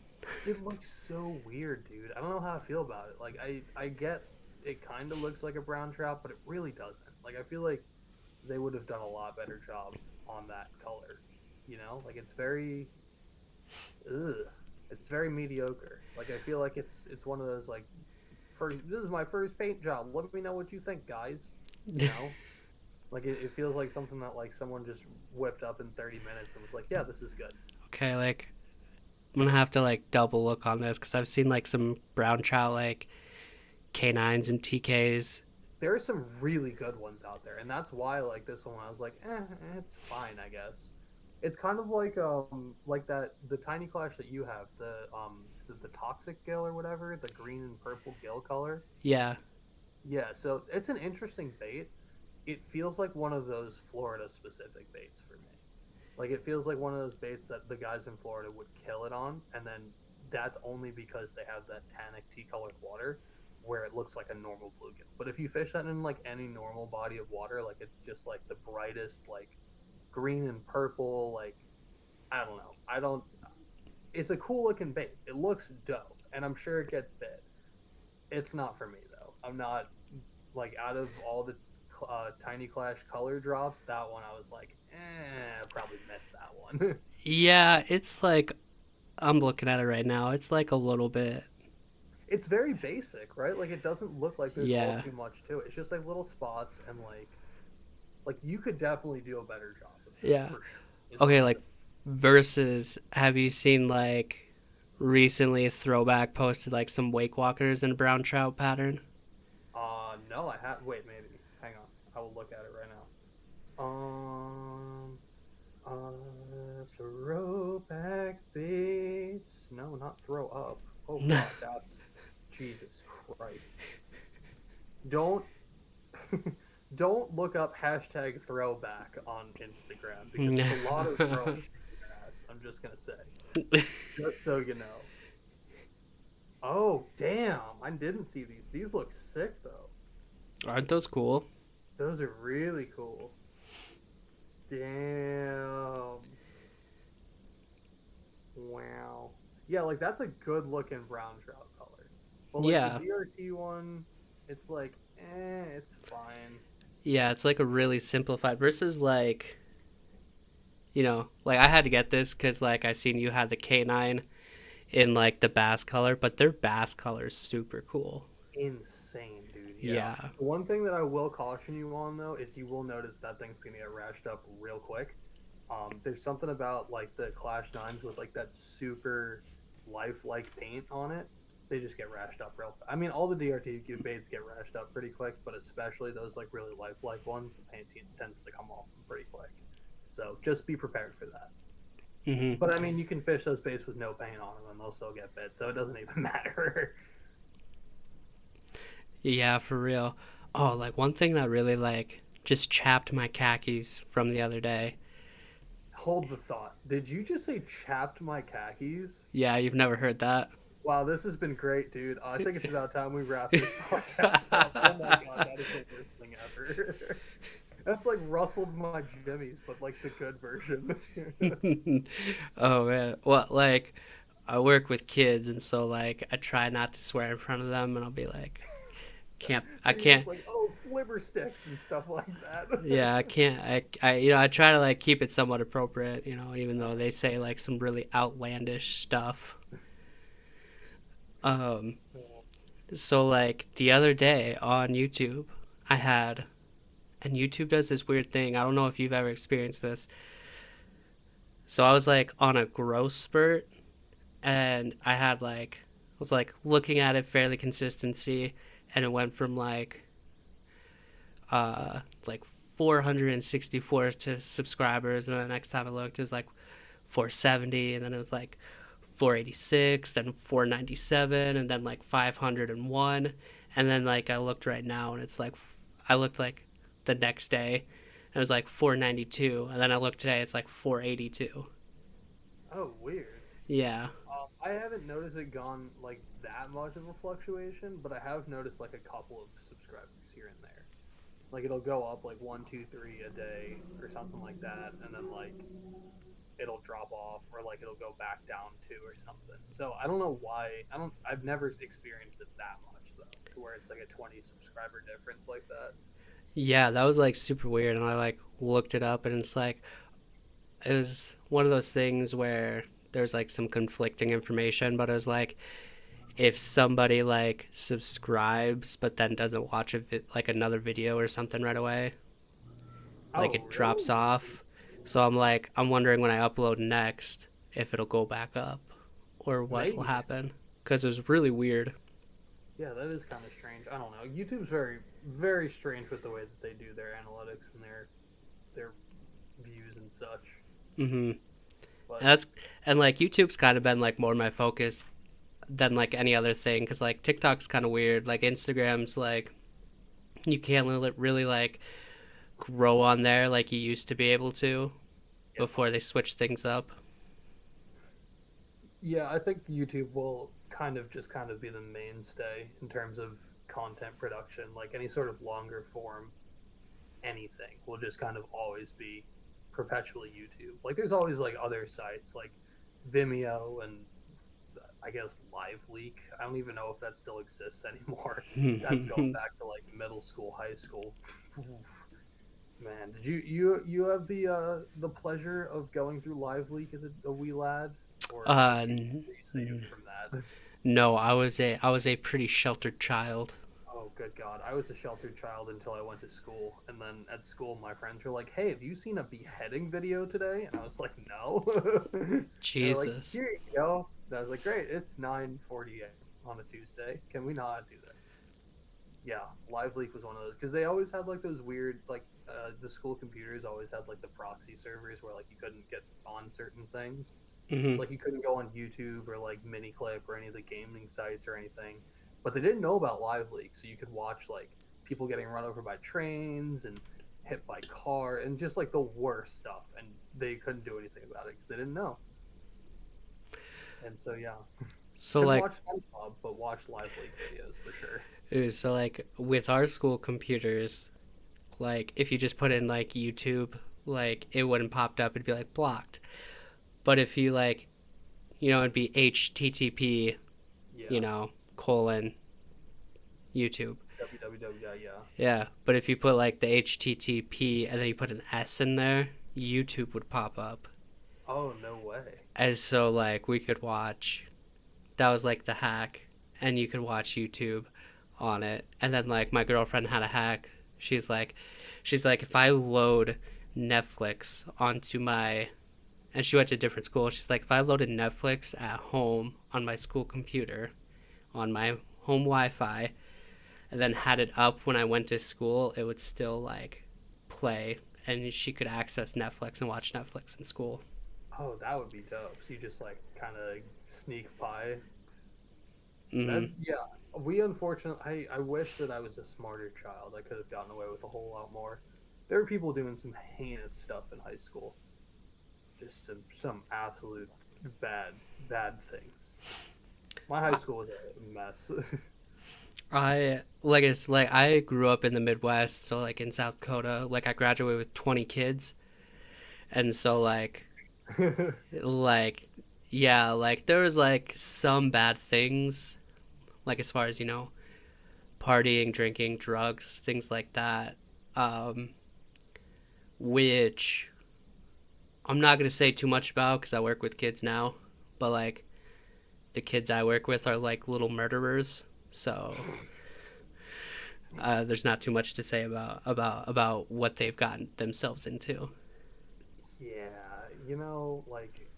It looks so weird, dude. I don't know how I feel about it. Like I get it kind of looks like a brown trout, but it really doesn't. Like I feel like they would have done a lot better job on that color. You know, like it's very ugh, it's very mediocre. Like I feel like it's one of those like first this is my first paint job. Let me know what you think, guys. You know, like it feels like something that like someone just whipped up in 30 minutes and was like, yeah, this is good. Okay, like I'm gonna have to like double look on this because I've seen like some brown trout like canines and TKs. There are some really good ones out there, and that's why like this one I was like, it's fine, I guess. It's kind of like that the tiny clash that you have, the is it the toxic gill or whatever, the green and purple gill color? Yeah, Yeah, so it's an interesting bait. It feels like one of those Florida specific baits for me. Like it feels like one of those baits that the guys in Florida would kill it on, and then that's only because they have that tannic tea-colored water where it looks like a normal bluegill. But if you fish that in like any normal body of water, like it's just like the brightest like green and purple, like I don't know. I don't. It's a cool looking bait. It looks dope, and I'm sure it gets bit. It's not for me though. I'm not like out of all the Tiny Clash color drops. That one I was like, I probably missed that one. yeah, it's like I'm looking at it right now. It's like a little bit. It's very basic, right? Like it doesn't look like there's all Yeah, too much to it. It's just like little spots and like you could definitely do a better job of it yeah. for sure. Is what Okay, I'm like saying. versus. Have you seen like recently Throwback posted like some wake walkers in a brown trout pattern? No, I have. Wait, maybe. Hang on. I will look at it right now. Throwback baits. No, not throw up. Oh God, that's Jesus Christ. Don't don't look up hashtag throwback on Instagram because it's a lot of girls shaking their ass. I'm just gonna say, just so you know. Oh damn, I didn't see these. These look sick though. Aren't those cool? Those are really cool. Damn. Wow. Yeah, like that's a good looking brown trout color. But like the Yeah, DRT one, it's like, it's fine. yeah. It's like a really simplified versus like like I had to get this because like I seen you had the K9 in like the bass color, but their bass color is super cool. Insane, dude. Yeah. Yeah, One thing that I will caution you on though is you will notice that thing's gonna get rashed up real quick. There's something about like the Clash Nines with like that super lifelike paint on it. They just get rashed up real. I mean, all the DRT baits get rashed up pretty quick, but especially those like really lifelike ones, the paint tends to come off them pretty quick. So just be prepared for that. hmm, But I mean, you can fish those baits with no paint on them, and they'll still get bit, so it doesn't even matter. yeah, for real. Oh, like one thing that really like just chapped my khakis from the other day. Hold the thought. Did you just say chapped my khakis? Yeah, you've never heard that. Wow, this has been great, dude. I think it's about time we wrap this podcast up. Oh my god, that is the worst thing ever. That's like rustled my jimmies, but like the good version. Oh man, well, like I work with kids, and so like I try not to swear in front of them, and I'll be like, I You're just can't, like, oh, flibber sticks and stuff like that. yeah, I can't, I try to like keep it somewhat appropriate, even though they say like some really outlandish stuff. Um, so like the other day on YouTube, I had, and YouTube does this weird thing. I don't know if you've ever experienced this. So I was like on a growth spurt, and was like looking at it fairly consistency, and it went from like 464 to subscribers, and the next time I looked, it was like 470, and then it was like 486, then 497, and then like 501, and then like I looked right now, and it's like I looked like the next day, and it was like 492, and then I looked today, it's like 482. Oh, weird. Yeah. I haven't noticed it gone like that much of a fluctuation, but I have noticed like a couple of subscribers here and there. Like it'll go up like one, two, three a day or something like that, and then like it'll drop off or like it'll go back down two or something. So I don't know why. I've never experienced it that much though, to where it's like a 20 subscriber difference like that. Yeah, that was like super weird, and I like looked it up, and it's like it was one of those things where there's like some conflicting information, but it was like if somebody like subscribes but then doesn't watch like another video or something right away, like Oh, it drops really? off. So I'm like I'm wondering when I upload next if it'll go back up or what will Maybe. happen because it was really weird. Yeah, that is kind of strange. I don't know. YouTube's very, very strange with the way that they do their analytics and their views and such. Mhm. But And that's and like YouTube's kind of been like more my focus than like any other thing because like TikTok's kind of weird. Like Instagram's like you can't really like grow on there like you used to be able to yeah, before they switch things up. yeah, I think YouTube will kind of be the mainstay in terms of content production. Like any sort of longer form anything will just kind of always be perpetually YouTube. Like there's always like other sites like Vimeo and I guess Live Leak. I don't even know if that still exists anymore. That's going back to like middle school, high school. Man, did you have the pleasure of going through Live Leak as a wee lad, or uh, were you saved from that? no, I was a pretty sheltered child. Oh, good God. I was a sheltered child until I went to school. And then at school, my friends were like, hey, have you seen a beheading video today? And I was like, no. They're like, Jesus. here you go. And I was like, great. It's 9:48 on a Tuesday. Can we not do this? Yeah, Live Leak was one of those. Because they always had like those weird, like, the school computers always had like the proxy servers where like you couldn't get on certain things. Hmm. So like you couldn't go on YouTube or like Miniclip or any of the gaming sites or anything. But they didn't know about Live Leak, so you could watch like people getting run over by trains and hit by car and just like the worst stuff, and they couldn't do anything about it because they didn't know. And so yeah, So couldn't like watch SpongeBob, but watch Live Leak videos for sure. so like with our school computers, like if you just put in like YouTube, like it wouldn't pop up. It'd be like blocked. But if you like, it'd be HTTP, Yeah, colon YouTube. www. Yeah. Yeah, but if you put like the HTTP and then you put an S in there, YouTube would pop up. Oh no way. As so like we could watch. That was like the hack, and you could watch YouTube on it. And then like my girlfriend had a hack. She's like if I load Netflix onto my and she went to a different school. She's like if I loaded Netflix at home on my school computer on my home Wi-Fi and then had it up when I went to school, it would still like play and she could access Netflix and watch Netflix in school. Oh, that would be dope. So you just like kind of sneak by. That Hmm. yeah. We unfortunately, I wish that I was a smarter child. I could have gotten away with a whole lot more. There were people doing some heinous stuff in high school. Just some absolute bad bad things. My high school was a mess. I grew up in the Midwest, so like in South Dakota, like I graduated with 20 kids, and so like yeah, like there was like some bad things, like as far as partying, drinking, drugs, things like that, um, which I'm not gonna say too much about because I work with kids now, but like the kids I work with are like little murderers, so there's not too much to say about what they've gotten themselves into. Yeah, like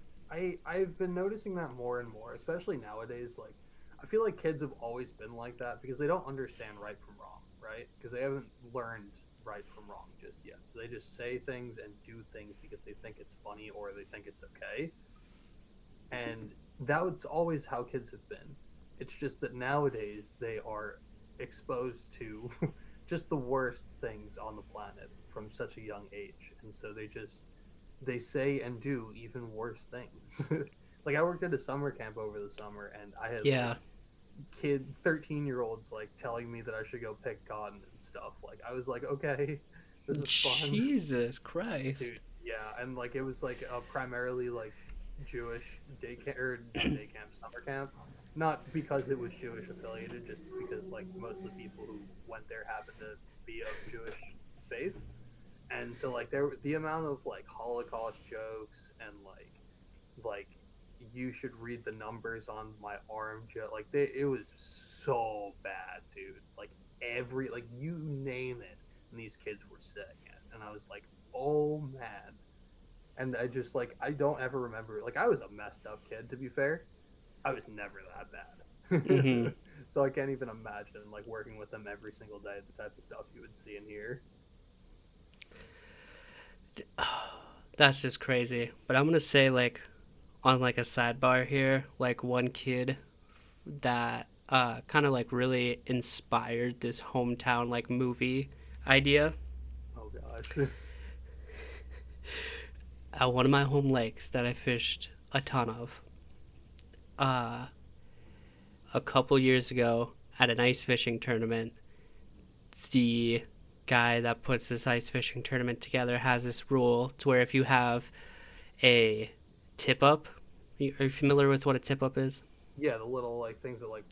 I've been noticing that more and more, especially nowadays. Like I feel like kids have always been like that because they don't understand right from wrong, right? Because they haven't learned right from wrong just yet. So they just say things and do things because they think it's funny or they think it's okay. And that's always how kids have been. It's just that nowadays they are exposed to just the worst things on the planet from such a young age, and so they say and do even worse things. Like I worked at a summer camp over the summer, and I had Yeah. like 13-year-olds like telling me that I should go pick cotton and stuff. Like I was like, okay, this is fun. Jesus Christ. Dude, yeah, and like it was like a primarily like Jewish day camp or not day camp, summer camp. Not because it was Jewish affiliated, just because like most of the people who went there happened to be of Jewish faith, and so like the amount of like Holocaust jokes and like you should read the numbers on my arm joke, like it was so bad, dude. Like every like you name it, and these kids were sick, and I was like, oh man. And I just like I don't ever remember like I was a messed up kid to be fair. I was never that Hmm. bad. So I can't even imagine like working with them every single day, the type of stuff you would see and hear. That's just crazy. But I'm gonna say like on like a sidebar here, like one kid that kind of like really inspired this hometown like movie idea. Oh gosh. At one of my home lakes that I fished a ton of, uh, a couple years ago at an ice fishing tournament, the guy that puts this ice fishing tournament together has this rule to where if you have a tip up, are you familiar with what a tip up is? Yeah, the little like things that like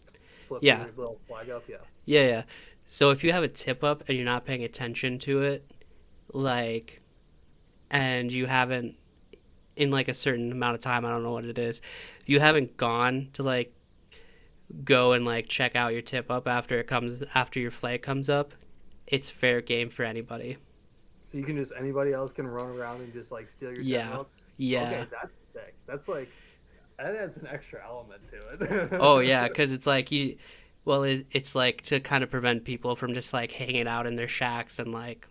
flip Yeah, your little flag up. Yeah. yeah. So if you have a tip up and you're not paying attention to it, like, and you haven't in like a certain amount of time, I don't know what it is, if you haven't gone to like go and like check out your tip up after your flag comes up, it's fair game for anybody. So you can just anybody else can run around and just like steal your tip Yeah, ups. yeah. Okay, that's sick. That's like that adds an extra element to Oh it. yeah, because it's like you, well, it's like to kind of prevent people from just like hanging out in their shacks and like,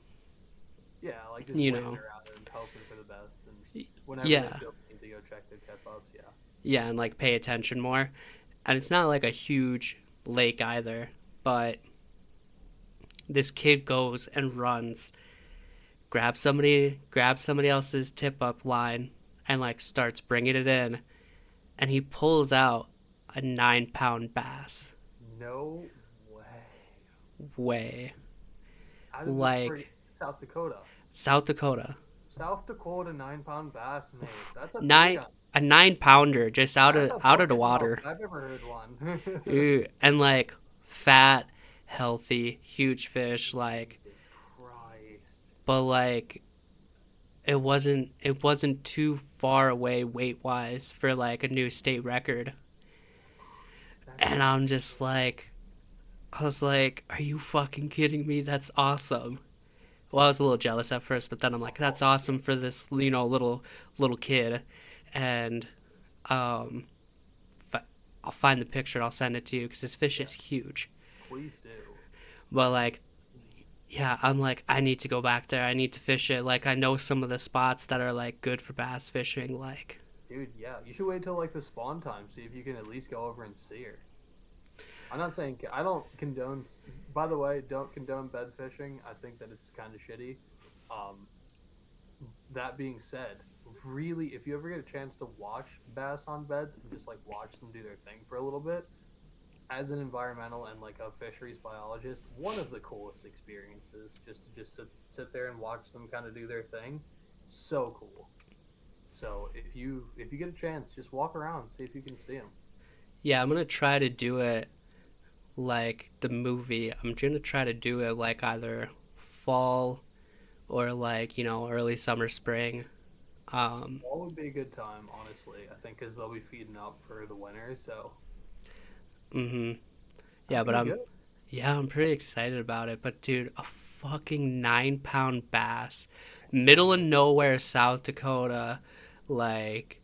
Yeah, like just you waiting know, around and hoping for the best, and whenever they yeah, feel need to go check their tip ups. Yeah. yeah, and like pay attention more. And it's not like a huge lake either, but this kid goes and runs, grabs somebody else's tip up line, and like starts bringing it in, and he pulls out a 9 pound bass. No way. Way How did the like frick South Dakota? South Dakota. South Dakota 9 pound bass, mate. That's a big Nine one. a 9 pounder just out That's of a out of the fucking water. elk. I've never heard one. Ooh, and like fat, healthy, huge fish, like, Jesus Christ. but like it wasn't too far away weight wise for like a new state record. That's And I'm insane. just like, I was like, are you fucking kidding me? That's awesome. Well, I was a little jealous at first, but then I'm like, that's Oh, awesome for this, little kid. And um, I'll find the picture and I'll send it to you because this fish yeah. is huge. Please do. But like, yeah, I'm like, I need to go back there. I need to fish it. Like, I know some of the spots that are like good for bass fishing. Like, Dude, yeah. You should wait till like the spawn time, see if you can at least go over and see her. I'm not saying I don't condone. By the way, don't condone bed fishing. I think that it's kind of shitty. Um, that being said, really, if you ever get a chance to watch bass on beds and just like watch them do their thing for a little bit, as an environmental and like a fisheries biologist, one of the coolest experiences just to just sit there and watch them kind of do their thing. So cool. So if you get a chance, just walk around, see if you can see them. yeah, I'm gonna try to do it like the movie. I'm gonna try to do it like either fall or like early summer, spring. Um, Fall would be a good time, honestly. I think because they'll be feeding up for the winter, so mhm. that'd Yeah, be but pretty good. I'm pretty excited about it. But dude, a fucking 9 pound bass, middle of nowhere, South Dakota, like,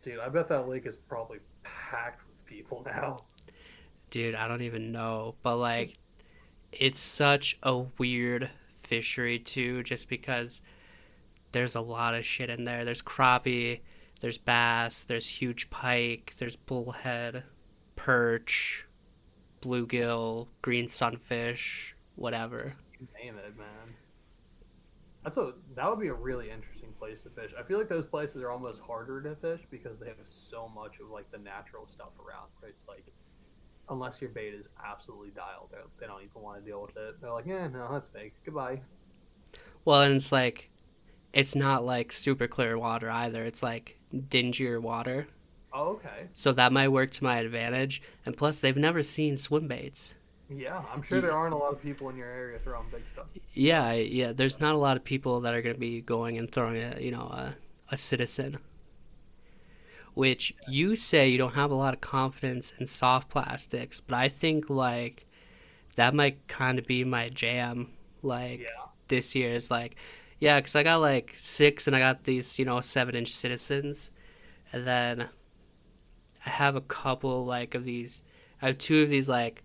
Dude, I bet that lake is probably packed with people now. dude, I don't even know. But like, it's such a weird fishery too, just because there's a lot of shit in there. There's crappie, there's bass, there's huge pike, there's bullhead, perch, bluegill, green sunfish, whatever. Just you name it, man. That would be a really interesting place to fish. I feel like those places are almost harder to fish because they have so much of like the natural stuff around. Right? It's like unless your bait is absolutely dialed, they don't even want to deal with it. They're like, yeah, no, that's fake. Goodbye. Well, and it's like it's not like super clear water either. It's like dingier water. Oh, okay. So that might work to my advantage. And plus, they've never seen swim baits. Yeah, I'm sure there aren't a lot of people in your area throwing big stuff. Yeah, yeah. There's not a lot of people that are going to be going and throwing a citizen. Which you say you don't have a lot of confidence in soft plastics, but I think like that might kind of be my jam. Like Yeah. this year is like, yeah, because I got like six and I got these 7-inch citizens, and then I have a couple like of these. I have two of these like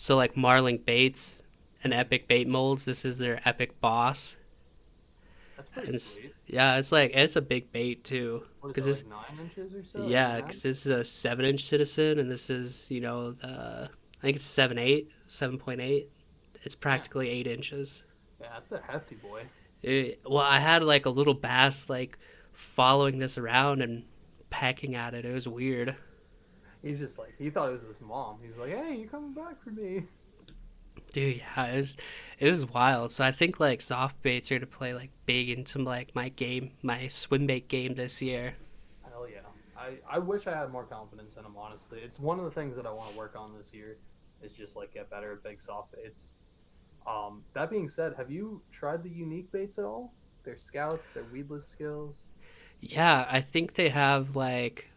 like Marling Baits and Epic Bait Molds. This is their Epic Boss, That's pretty and sweet. yeah, it's like it's a big bait too. What is Because it, this, like 9 inches or so? Eight and yeah, a half? because this is a 7-inch Citizen, and this is the I think it's 7.8, 7.8. It's Yeah. practically 8 inches. Yeah, that's a hefty boy. Well, I had like a little bass like following this around and pecking at it. It was weird. He's just like, he thought it was his mom. He was like, hey, you coming back for me? Dude, yeah, it was wild. So I think like soft baits are to play like big into like my game, my swim bait game this year. Hell yeah. I wish I had more confidence in him, honestly. It's one of the things that I want to work on this year is just like get better at big soft baits. That being said, have you tried the unique baits at all? They're scouts, they're weedless skills. Yeah, I think they have like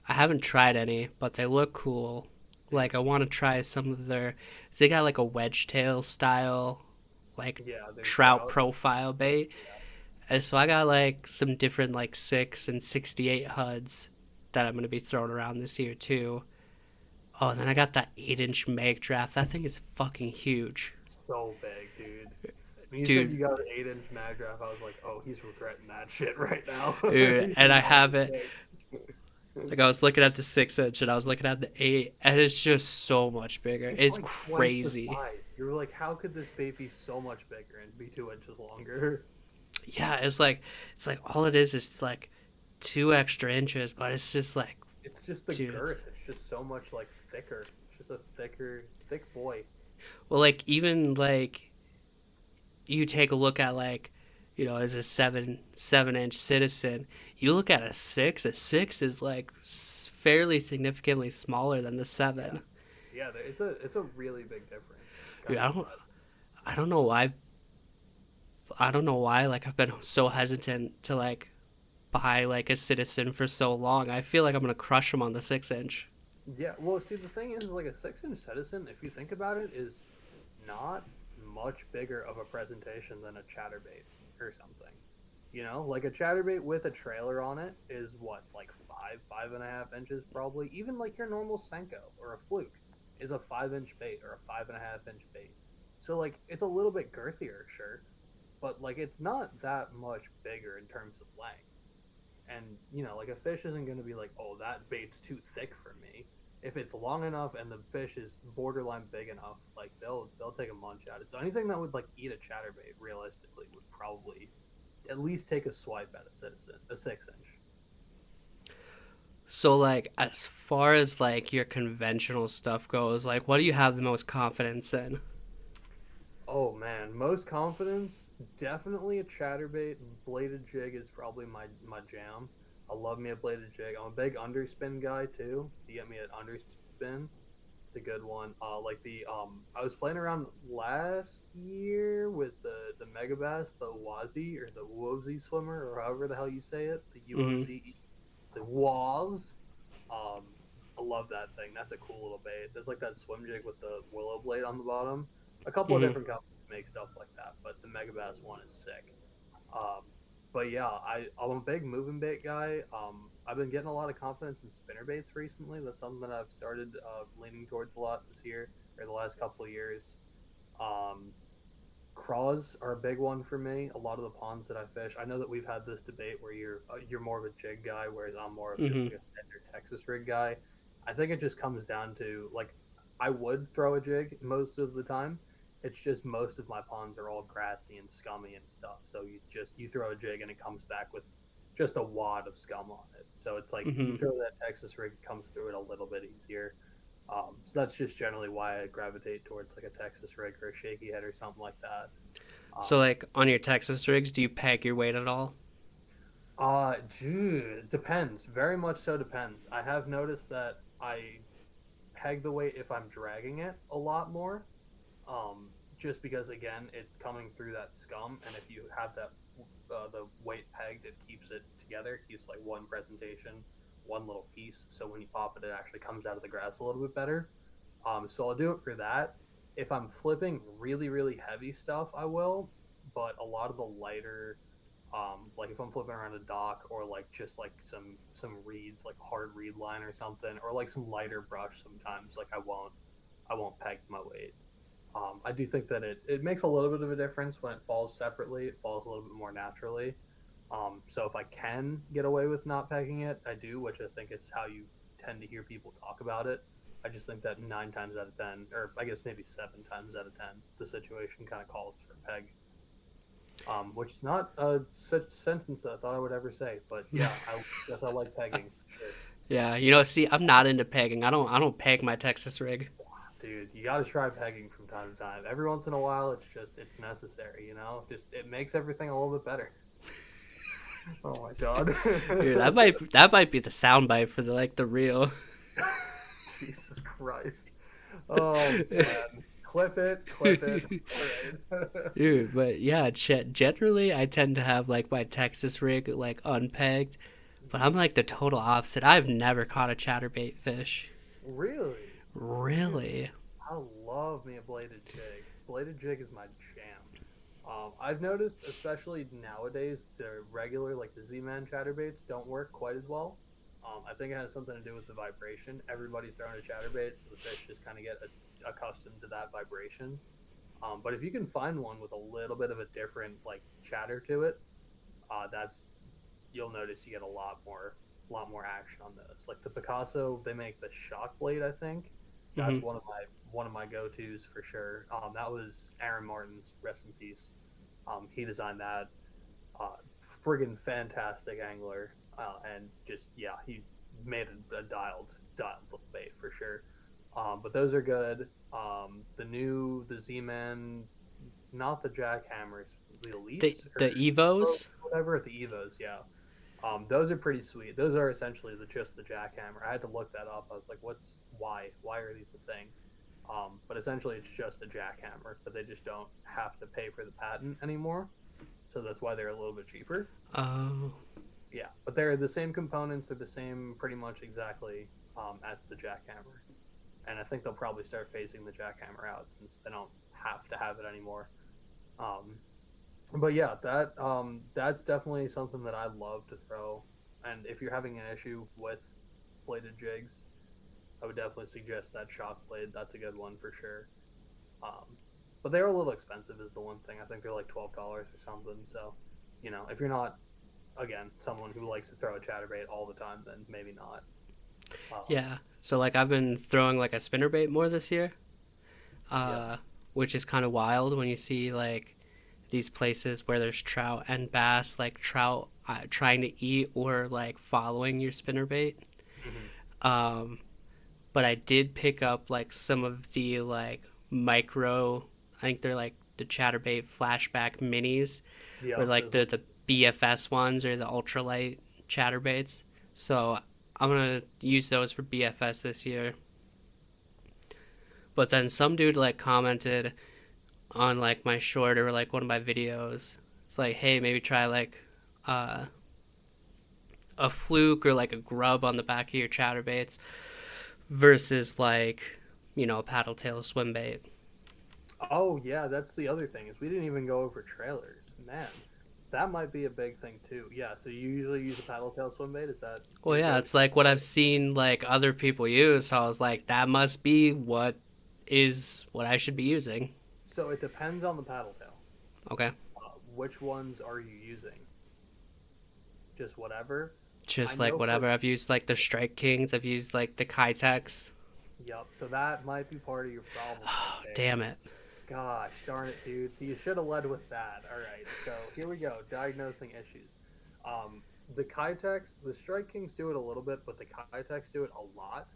I haven't tried any, but they look cool. Dude, Like I want to try some of their. They got like a wedge tail style, like yeah, they're trout trout. profile bait. Yeah. And so I got like some different like 6 and 68 HUDs that I'm gonna be throwing around this year too. Oh, and then I got that 8-inch mag draft. That thing is fucking huge, So big, dude. When you said dude. you got an 8 inch mag draft, I was like, oh, he's regretting that shit right now. Dude, He's and I made all have the it. mistakes. Like I was looking at the 6 inch and I was looking at the 8, and it's just so much bigger. It's It's like twice the crazy. size. You're like, how could this bait be so much bigger and be 2 inches longer? Yeah, it's like all it is like 2 extra inches, but it's just like, It's just the dude. girth. It's just so much like thicker. It's just a thick boy. Well, like even like you take a look at like, as a 7-inch citizen, you look at a six. A six is like fairly significantly smaller than the Yeah, 7. yeah. It's a really big difference. It's Dude, kind of impressive. I don't know why. I don't know why. Like I've been so hesitant to like buy like a citizen for so long. I feel like I'm gonna crush them on the 6 inch. Yeah. Well, see, the thing is, like a 6 inch citizen, if you think about it, is not much bigger of a presentation than a chatterbait or something. Like a chatterbait with a trailer on it is what, like 5.5 inches probably. Even like your normal Senko or a fluke is a 5 inch bait or a 5.5 inch bait. So like it's a little bit girthier, sure, but like it's not that much bigger in terms of length. And like a fish isn't going to be like, oh, that bait's too thick for me. If it's long enough and the fish is borderline big enough, like they'll take a munch at it. So anything that would like eat a chatterbait realistically would probably at least take a swipe at a citizen, a 6 inch. So like as far as like your conventional stuff goes, like what do you have the most confidence in? Oh man, most confidence, definitely a chatterbait. Bladed jig is probably my jam. I love me a bladed jig. I'm a big underspin guy too. You get me an underspin, it's a good one. Like I was playing around last year with the Megabass, the Wazi or the Wozy swimmer or however the hell you say it, the Mm-hmm. UOZ, the Waz. Um, I love that thing. That's a cool little bait. There's like that swim jig with the willow blade on the bottom. A couple of Mm-hmm. different companies make stuff like that, but the Megabass one is sick. Um, but yeah, I'm a big moving bait guy. I've been getting a lot of confidence in spinner baits recently. That's something that I've started leaning towards a lot this year or the last couple of years. Um, Craws are a big one for me. A lot of the ponds that I fish, I know that we've had this debate where you're more of a jig guy, whereas I'm more of just Mm-hmm. like a standard Texas rig guy. I think it just comes down to like I would throw a jig most of the time. It's just most of my ponds are all grassy and scummy and stuff. So you throw a jig and it comes back with just a wad of scum on it. So it's like you Mm-hmm. throw that Texas rig, it comes through it a little bit easier. So that's just generally why I gravitate towards like a Texas rig or a shaky head or something like that. So Um, like on your Texas rigs, do you peg your weight at all? Depends. Very much so depends. I have noticed that I peg the weight if I'm dragging it a lot more. Just because again, it's coming through that scum, and if you have that the weight pegged, it keeps it together. It keeps like one presentation, one little piece. So when you pop it, it actually comes out of the grass a little bit better. So I'll do it for that. If I'm flipping really, really heavy stuff, I will. But a lot of the lighter, like if I'm flipping around a dock or like just like some reeds, like hard reed line or something, or like some lighter brush, sometimes like I won't peg my weight. I do think that it makes a little bit of a difference when it falls separately. It falls a little bit more naturally. So if I can get away with not pegging it, I do, which I think is how you tend to hear people talk about it. I just think that 9 times out of 10, or I guess maybe 7 times out of 10, the situation kind of calls for a peg. Which is not a such sentence that I thought I would ever say, but yeah, I guess I like pegging for sure. Yeah, see, I'm not into pegging. I don't peg my Texas rig. Dude, you got to try pegging from time to time. Every once in a while, it's necessary, you know. Just it makes everything a little bit better. Oh my god. Dude, that might be the soundbite for the reel. Jesus Christ. Oh man. Clip it, clip it. All right. Dude, but yeah, generally I tend to have like my Texas rig like unpegged, but I'm like the total opposite. I've never caught a chatterbait fish. Really? Dude, Really? I love me a bladed jig. Bladed jig is my jam. I've noticed, especially nowadays, the regular, like the Z-Man chatterbaits, don't work quite as well. I think it has something to do with the vibration. Everybody's throwing a chatterbait, so the fish just kind of get accustomed to that vibration. But if you can find one with a little bit of a different like chatter to it, that's you'll notice you get a lot more action on those. Like the Picasso, they make the shock blade. I think Hmm. that's one of my go tos for sure. That was Aaron Martin's, rest in peace. He designed that. Uh, Friggin' fantastic angler, and just yeah, he made a dialed little bait for sure. But those are good. The Z-Man, not the jackhammers, the The elites the or Evos? whatever, the Evos, yeah. Those are pretty sweet. Those are essentially just the jackhammer. I had to look that up. I was like, why are these a thing? But essentially, it's just a jackhammer, but they just don't have to pay for the patent anymore. So that's why they're a little bit cheaper. Oh, Yeah, but they're the same components. They're the same, pretty much exactly, as the jackhammer. And I think they'll probably start phasing the jackhammer out since they don't have to have it anymore. Um, but yeah, that's definitely something that I love to throw. And if you're having an issue with bladed jigs, I would definitely suggest that shock blade. That's a good one for sure. Um, but they're a little expensive, is the one thing. I think they're like $12 or something. So, if you're not, again, someone who likes to throw a chatterbait all the time, then maybe not. Um, yeah. So like I've been throwing like a spinnerbait more this year, yeah. uh, which is kind of wild when you see like these places where there's trout and bass, like trout trying to eat or like following your spinnerbait. Hmm. Um, but I did pick up like some of the like micro. I think they're like the chatterbait flashback minis, or Yep. like Those the BFS ones or the ultralight chatterbaits. So I'm gonna use those for BFS this year. But then some dude like commented on like my short or like one of my videos. It's like, hey, maybe try like uh, a fluke or like a grub on the back of your chatterbaits versus like a paddle tail swim bait. Oh yeah, that's the other thing is we didn't even go over trailers. Man, that might be a big thing too. Yeah, so you usually use a paddle tail swim bait. Is that Well, your yeah, go-to? it's like what I've seen like other people use. So I was like, that must be what I should be using. So it depends on the paddle tail. Okay. Which ones are you using? Just whatever. I Just like know for whatever. I've used like the Strike Kings. I've used like the Kitex. Yup. So that might be part of your problem right Oh, there. damn it. Gosh darn it, dude. So you should have led with that. All right. So here we go. Diagnosing issues. Um, the Kitex, the Strike Kings do it a little bit, but the Kitex do it a lot.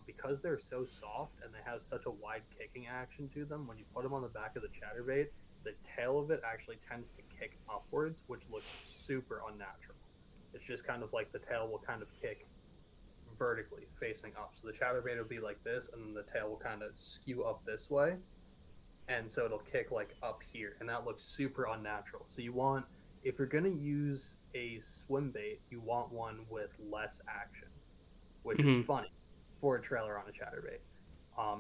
Because they're so soft and they have such a wide kicking action to them. When you put them on the back of the chatterbait, the tail of it actually tends to kick upwards, which looks super unnatural. It's just kind of like the tail will kind of kick vertically facing up. So the chatterbait will be like this, and then the tail will kind of skew up this way, and so it'll kick like up here, and that looks super unnatural. So you want, if you're gonna use a swim bait, you want one with less action, which is Hmm. funny for a trailer on a chatterbait.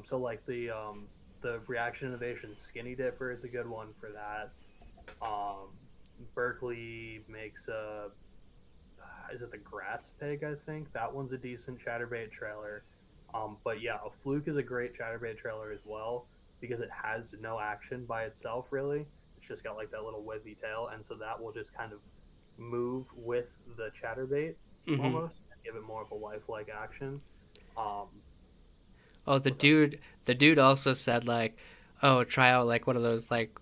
So like the Reaction Innovation Skinny Dipper is a good one for that. Um, Berkeley makes a is it the Grass Pig? I think that one's a decent chatterbait trailer. But yeah, a Fluke is a great chatterbait trailer as well because it has no action by itself really. It's just got like that little wavy tail, and so that will just kind of move with the chatterbait Hmm. almost and give it more of a lifelike action. Um, Oh, what's up? the dude also said like, oh, try out like one of those like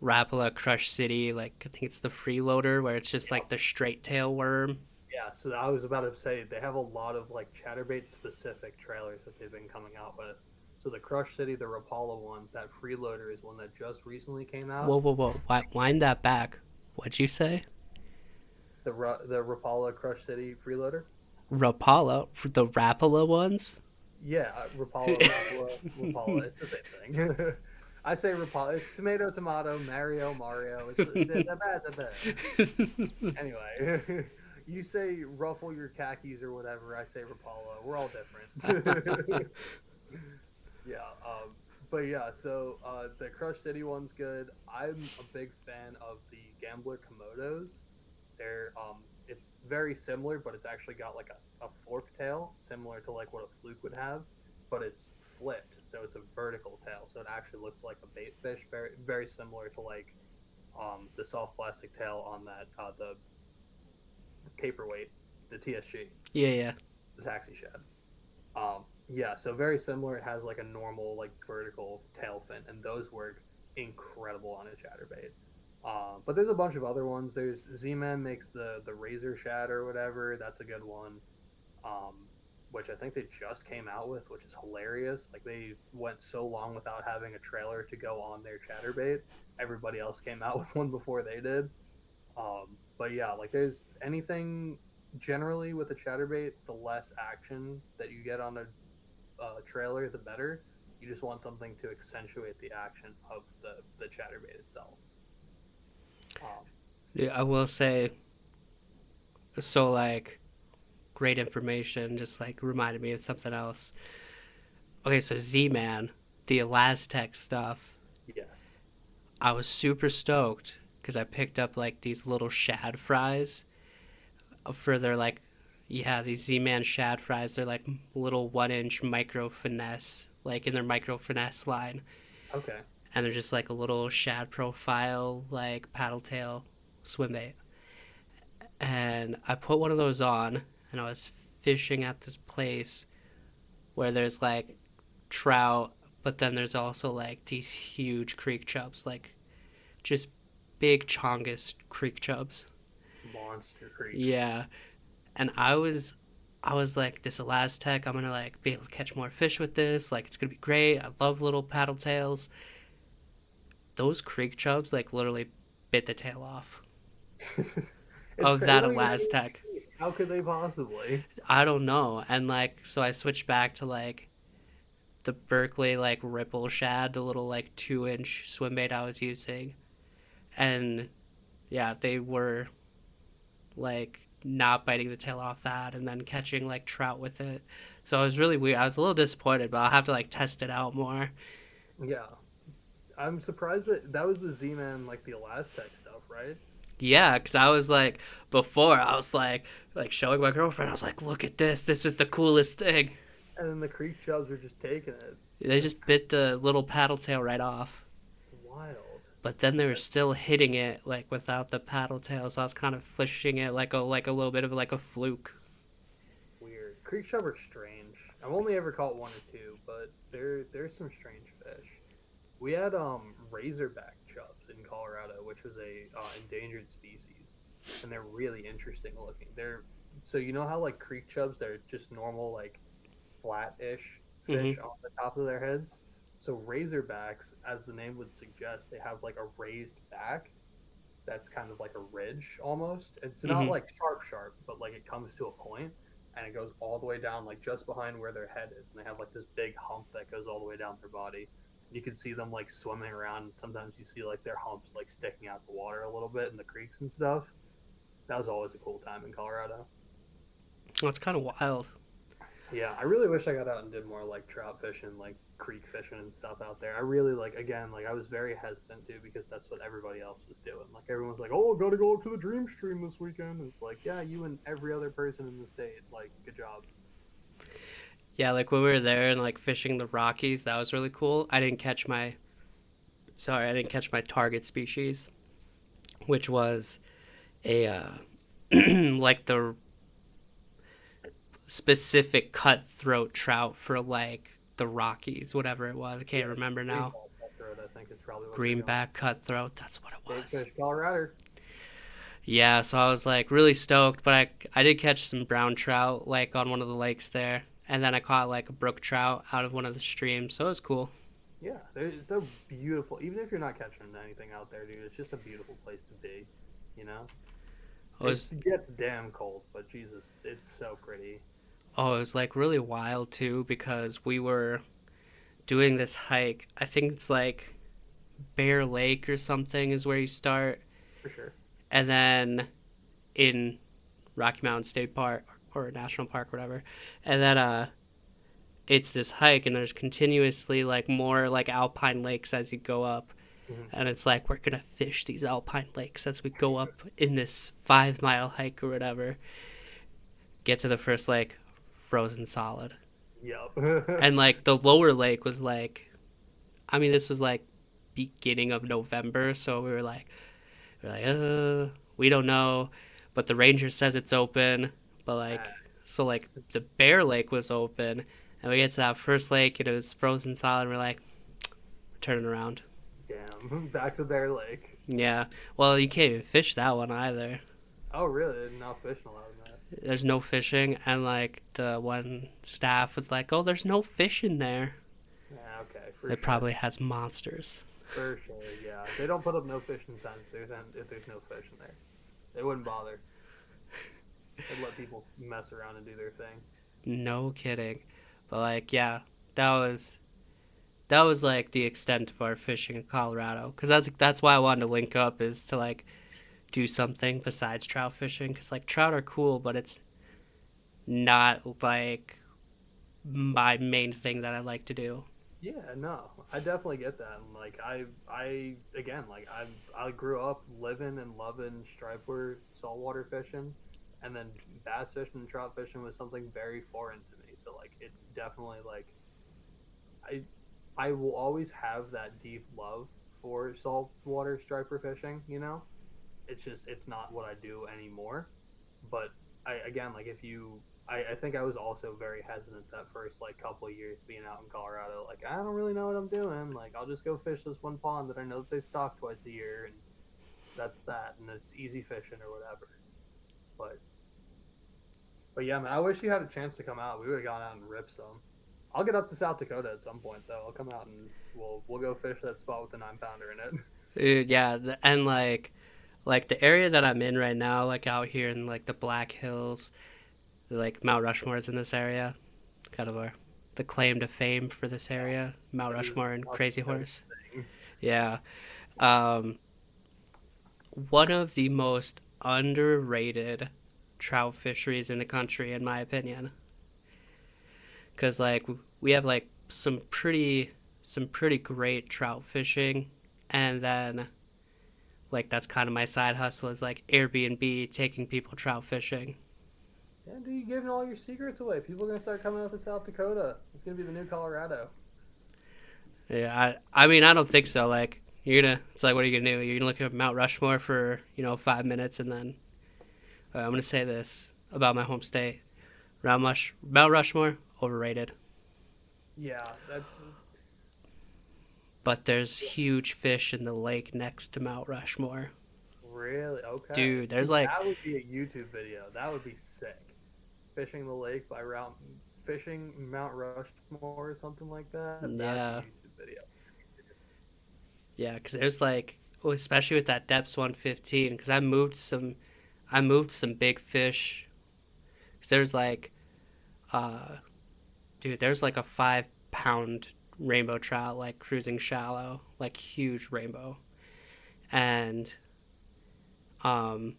Rapala Crush City, like I think it's the freeloader where it's just Yeah, like the straight tail worm. yeah. So I was about to say they have a lot of like chatterbait specific trailers that they've been coming out with. So the Crush City, the Rapala one, that freeloader is one that just recently came out. Whoa, whoa, whoa! Wind that back. What'd you say? The Rapala Crush City freeloader. Rapala, the Rapala ones. Yeah, Rapala, Rapala, Rapala. It's the same thing. I say Rapala. It's tomato, tomato, Mario, Mario. It's the bad, the bad. Anyway, you say ruffle your khakis or whatever. I say Rapala. We're all different. Yeah. But yeah. So the Crush City one's good. I'm a big fan of the Gambler Komodos. They're it's very similar, but it's actually got like a fork tail, similar to like what a fluke would have, but it's flipped, so it's a vertical tail, so it actually looks like a bait fish, very very similar to like the soft plastic tail on that the paperweight, the TSG, Yeah, yeah. the taxi shad. Yeah, so very similar. It has like a normal like vertical tail fin, and those work incredible on a chatterbait. But there's a bunch of other ones. There's Z-Man makes the Razor Shad or whatever. That's a good one. Um, which I think they just came out with, which is hilarious. Like they went so long without having a trailer to go on their chatterbait. Everybody else came out with one before they did. But yeah, like there's anything generally with a chatterbait, the less action that you get on a trailer, the better. You just want something to accentuate the action of the chatterbait itself. Um, Yeah, I will say. So like, great information. Just like reminded me of something else. Okay, so Z Man, the Elastec stuff. yes. I was super stoked because I picked up like these little shad fries for their like, yeah, these Z-Man shad fries. They're like little 1 inch micro finesse, like in their micro finesse line, Okay. and they're just like a little shad profile, like paddle tail swim bait. And I put one of those on, and I was fishing at this place where there's like trout, but then there's also like these huge creek chubs, like just big chongus creek chubs. Monster creeks. Yeah, and I was like, this Elastec, I'm gonna like be able to catch more fish with this. Like it's gonna be great. I love little paddle tails. Those creek chubs like literally bit the tail off It's of crazy. They that don't even have any Elastec. teeth. How could they possibly? I don't know. And like so I switched back to like the Berkeley like ripple shad, the little like 2 inch swim bait I was using. And yeah, they were like not biting the tail off that and then catching like trout with it. So it was really weird. I was a little disappointed, but I'll have to like test it out more. Yeah. I'm surprised that that was the Z-Man, like the Elastec stuff, right? Yeah, because I was like, before I was like showing my girlfriend, I was like, look at this. This is the coolest thing. And then the creek chubs are just taking it. They That's just bit the little paddle tail right off. wild. but then they were still hitting it like without the paddle tails. So I was kind of fishing it like a little bit of like a fluke. Weird. Creek chub are strange. I've only ever caught one or two, but there's some strange fish. We had razorback chubs in Colorado, which was a endangered species, and they're really interesting looking. They're so you know how like creek chubs, they're just normal like flat-ish Hmm. fish on the top of their heads. So razorbacks, as the name would suggest, they have like a raised back that's kind of like a ridge almost. It's not Hmm. like sharp, but like it comes to a point and it goes all the way down, like just behind where their head is, and they have like this big hump that goes all the way down their body. You can see them like swimming around. Sometimes you see like their humps like sticking out the water a little bit in the creeks and stuff. That was always a cool time in Colorado. Well, it's kind of wild. Yeah, I really wish I got out and did more like trout fishing, like creek fishing and stuff out there. I really like again, like I was very hesitant to because that's what everybody else was doing. Like everyone's like, "Oh, gotta go up to the Dream Stream this weekend." And it's like, yeah, you and every other person in the state. Like, good job. Yeah, like when we were there and like fishing the Rockies, that was really cool. I didn't catch my target species, which was a like the specific cutthroat trout for like the Rockies, whatever it was. I can't Yeah, remember now. greenback cutthroat, I think is probably what you're going. Greenback cutthroat, that's what it Big was. fish, Colorado. Yeah, so I was like really stoked, but I did catch some brown trout like on one of the lakes there, and then I caught like a brook trout out of one of the streams, so it was cool. Yeah, it's a beautiful. Even if you're not catching anything out there, dude, it's just a beautiful place to be. You know, It was it gets damn cold, but Jesus, it's so pretty. it was like really wild too because we were doing this hike. I think it's like Bear Lake or something is where you start, For sure. and then in Rocky Mountain State Park or National Park, or whatever, and then it's this hike, and there's continuously like more like alpine lakes as you go up, Hmm. and it's like we're gonna fish these alpine lakes as we go up in this 5 mile hike or whatever. Get to the first lake, frozen solid, Yep. and like the lower lake was like, I mean, this was like beginning of November, so we don't know, but the ranger says it's open, but like, so like the Bear Lake was open, and we get to that first lake and it was frozen solid. And we're like, we're turning around. Damn. Back to Bear Lake. Yeah, well, you can't even fish that one either. Oh, really? They're not fishing allowed in that. There's no fishing, and like the one staff was like, "Oh, there's no fish in there." Yeah, okay, for It sure. probably has monsters. For sure, yeah. They don't put up no fishing signs if there's no fish in there. They wouldn't bother. They'd let people mess around and do their thing. No kidding. But like, yeah, that was that was like the extent of our fishing in Colorado. Cause that's why I wanted to link up is to like do something besides trout fishing. Cause like trout are cool, but it's not like my main thing that I like to do. Yeah, no, I definitely get that. And like again, like I grew up living and loving striper saltwater fishing, and then bass fishing and trout fishing was something very foreign to me. So like it definitely like I I will always have that deep love for saltwater striper fishing. You know, it's just it's not what I do anymore. But I again like if you I think I was also very hesitant that first like couple of years being out in Colorado. Like I don't really know what I'm doing. Like I'll just go fish this one pond that I know that they stock twice a year, and that's that, and it's easy fishing or whatever. But yeah, man, I wish you had a chance to come out. We would have gone out and ripped some. I'll get up to South Dakota at some point though. I'll come out and we'll go fish that spot with the 9 pounder in it. Yeah, and like the area that I'm in right now, like out here in like the Black Hills, like Mount Rushmore is in this area, kind of the claim to fame for this area, Mount It is Rushmore and South Crazy Dakota Horse. thing. Yeah, um, one of the most underrated trout fisheries in the country, in my opinion, because like we have like some pretty great trout fishing, and then like that's kind of my side hustle is like Airbnb taking people trout fishing. Yeah, dude, you giving all your secrets away. People are gonna start coming up to South Dakota. It's gonna be the new Colorado. Yeah, I mean I don't think so. Like it's like, what are you gonna do? You're gonna look at Mount Rushmore for 5 minutes, and then I'm gonna say this about my home state: Mount Rushmore overrated. Yeah, that's But there's huge fish in the lake next to Mount Rushmore. really okay. Dude, there's Dude, like, that would be a YouTube video. That would be sick. Fishing the lake by route fishing Mount Rushmore or something like that. That's a yeah, YouTube video. yeah, because there's like, well, especially with that depths 115, because I moved some big fish. Because there's like, uh, dude, there's like a 5 pound rainbow trout like cruising shallow, like huge rainbow, and um,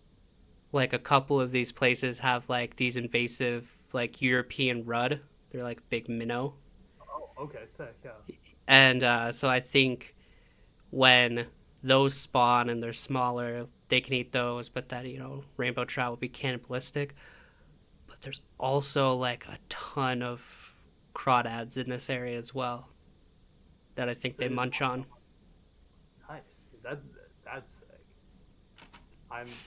like a couple of these places have like these invasive like European rudd. They're like big minnow, Oh, okay, sick. Yeah. and so I think when those spawn and they're smaller, they can eat those, but that rainbow trout will be cannibalistic. But there's also like a ton of crawdads in this area as well that I think So they it is munch on. nice. That's sick.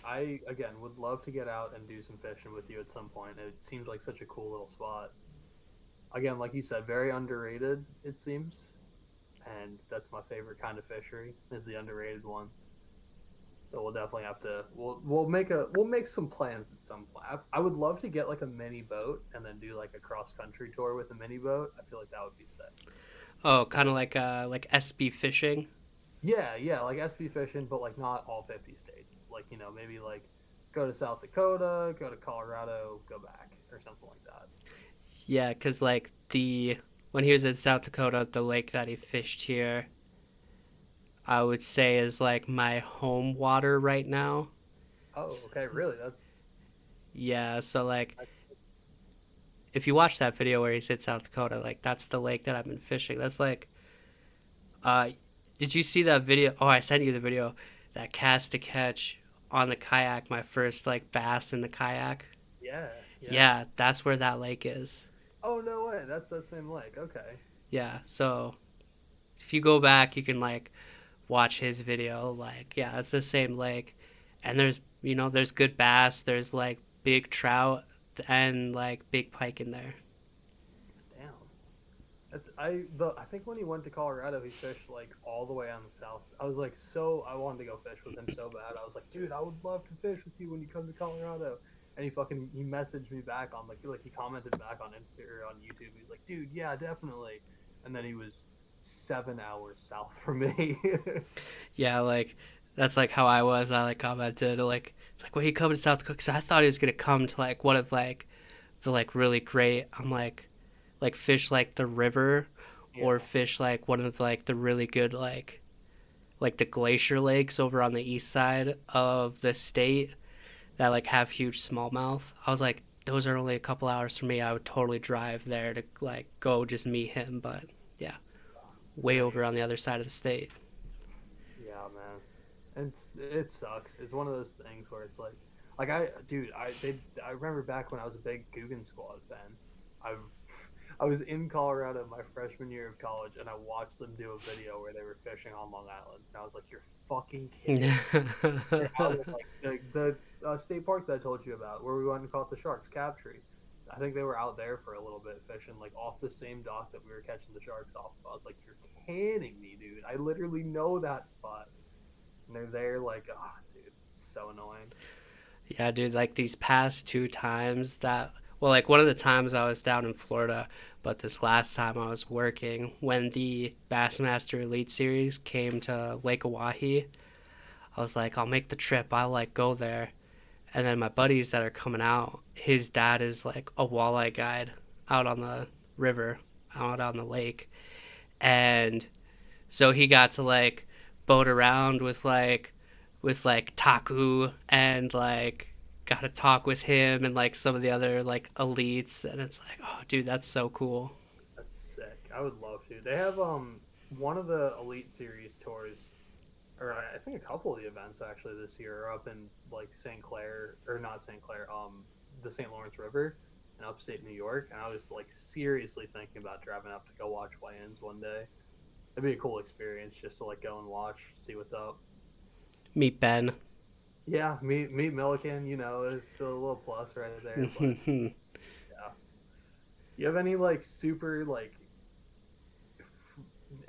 I again would love to get out and do some fishing with you at some point. It seems like such a cool little spot. Again, like you said, very underrated. It seems, and that's my favorite kind of fishery is the underrated ones. So we'll definitely have to we'll make some plans at some point. I would love to get like a mini boat and then do like a cross country tour with a mini boat. I feel like that would be sick. Oh, kind of like SB fishing. Yeah, yeah, like SB fishing, but like not all 50 states. Like maybe like go to South Dakota, go to Colorado, go back or something like that. Yeah, because like the when he was in South Dakota, the lake that he fished here, I would say is like my home water right now. Oh, okay, really? Yeah, so like That's if you watch that video where he's in South Dakota, like that's the lake that I've been fishing. That's like, uh, did you see that video? Oh, I sent you the video. That cast to catch on the kayak, my first like bass in the kayak. yeah, yeah. Yeah, that's where that lake is. Oh no way, that's that same lake. Okay. Yeah, so if you go back, you can like watch his video. Like, yeah, it's the same lake, and there's good bass. There's like big trout and like big pike in there. Damn. I think when he went to Colorado, he fished like all the way on the south. I was like I wanted to go fish with him so bad. I was like, dude, I would love to fish with you when you come to Colorado. And he messaged me back on like he commented back on Insta or on YouTube. He's like, dude, yeah, definitely. And then he was 7 hours south from me. Yeah, like that's like how I was. I like commented like it's like, well, he coming to South Dakota? 'Cause I thought he was gonna come to like one of like the like really great. I'm like fish like the river, Yeah. or fish like one of like the really good like the glacier lakes over on the east side of the state that like have huge smallmouth. I was like, those are only a couple hours from me. I would totally drive there to like go just meet him, but yeah, way over Dang. on the other side of the state. Yeah, man. And it sucks. It's one of those things where it's like dude, I remember back when I was a big Guggen Squad fan. I I was in Colorado my freshman year of college, and I watched them do a video where they were fishing on Long Island, and I was like, "You're fucking kidding me!" They're out of like the state park that I told you about, where we went and caught the sharks, Crabtree. I think they were out there for a little bit fishing, like off the same dock that we were catching the sharks off of. I was like, "You're kidding me, dude! I literally know that spot." And they're there, like, ah, oh, dude, so annoying. Yeah, dude, like these past two times that, well, like one of the times I was down in Florida, but this last time I was working when the Bassmaster Elite Series came to Lake Oahe. I was like, I'll make the trip. I'll like go there. And then my buddies that are coming out, his dad is like a walleye guide out on the river, out on the lake. And so he got to like boat around with like Taku, and like got to talk with him and like some of the other like elites, and it's like, oh dude, that's so cool. That's sick. I would love to. They have one of the Elite Series tours, or I think a couple of the events actually this year are up in like St. Clair, or not St. Clair, the St. Lawrence River in upstate New York, and I was like seriously thinking about driving up to go watch weigh-ins one day. It'd be a cool experience just to like go and watch, see what's up. Meet Ben. Yeah, meet Milliken. You know, is still a little plus right there. But yeah, you have any like super like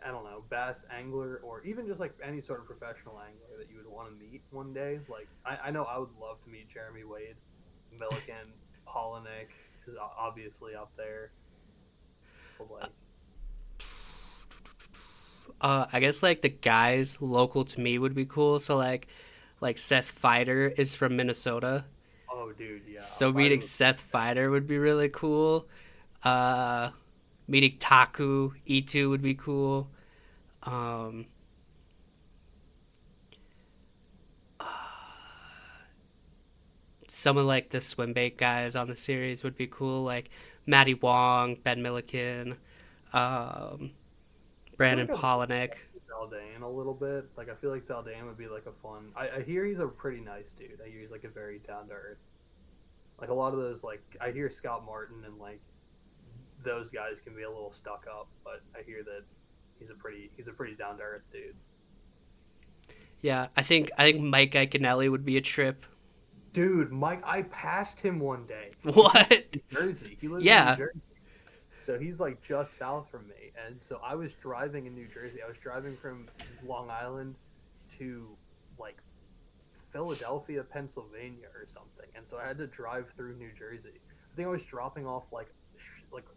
I don't know, bass angler or even just like any sort of professional angler that you would want to meet one day? Like, I know I would love to meet Jeremy Wade, Milliken, Polinick is obviously up there. But like, I guess like the guys local to me would be cool. So like Seth Feider is from Minnesota. oh dude, yeah, So Fighter meeting would Seth Feider would be really cool. Uh, Meeting Taku E2 would be cool. Um, some of like the swim bait guys on the series would be cool, like Matty Wong, Ben Milliken, um, I feel Brandon like I'd Polinick. Zaldane a little bit. Like, I feel like Zaldane would be like a fun. I hear he's a pretty nice dude. I hear he's like a very down to earth. Like a lot of those, like I hear Scott Martin and like those guys can be a little stuck up, but I hear that he's a pretty down to earth dude. Yeah, I think Mike Iaconelli would be a trip. Dude, Mike, I passed him one day. He lives What? in New Jersey. He lives in New Yeah, Jersey. So he's like just south from me. And so I was driving in New Jersey. I was driving from Long Island to like Philadelphia, Pennsylvania or something. And so I had to drive through New Jersey. I think I was dropping off like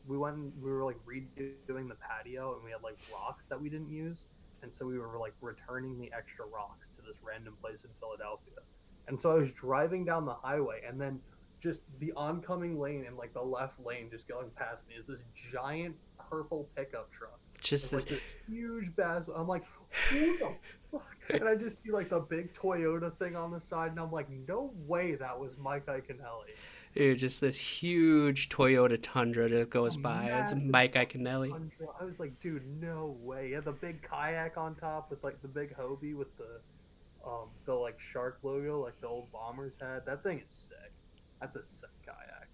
we were like redoing the patio and we had like rocks that we didn't use. And so we were like returning the extra rocks to this random place in Philadelphia. And so I was driving down the highway and then just the oncoming lane and like the left lane just going past me is this giant purple pickup truck. just It's this. like this huge bass. I'm like, who the fuck? And I just see like the big Toyota thing on the side, and I'm like, no way that was Mike Iaconelli. Dude, just this huge Toyota Tundra that A goes by. It's massive Mike fucking Iaconelli. Tundra. I was like, dude, no way. Yeah, the big kayak on top with like the big Hobie with the like shark logo like the old Bombers had. That thing is sick. That's a sick kayak.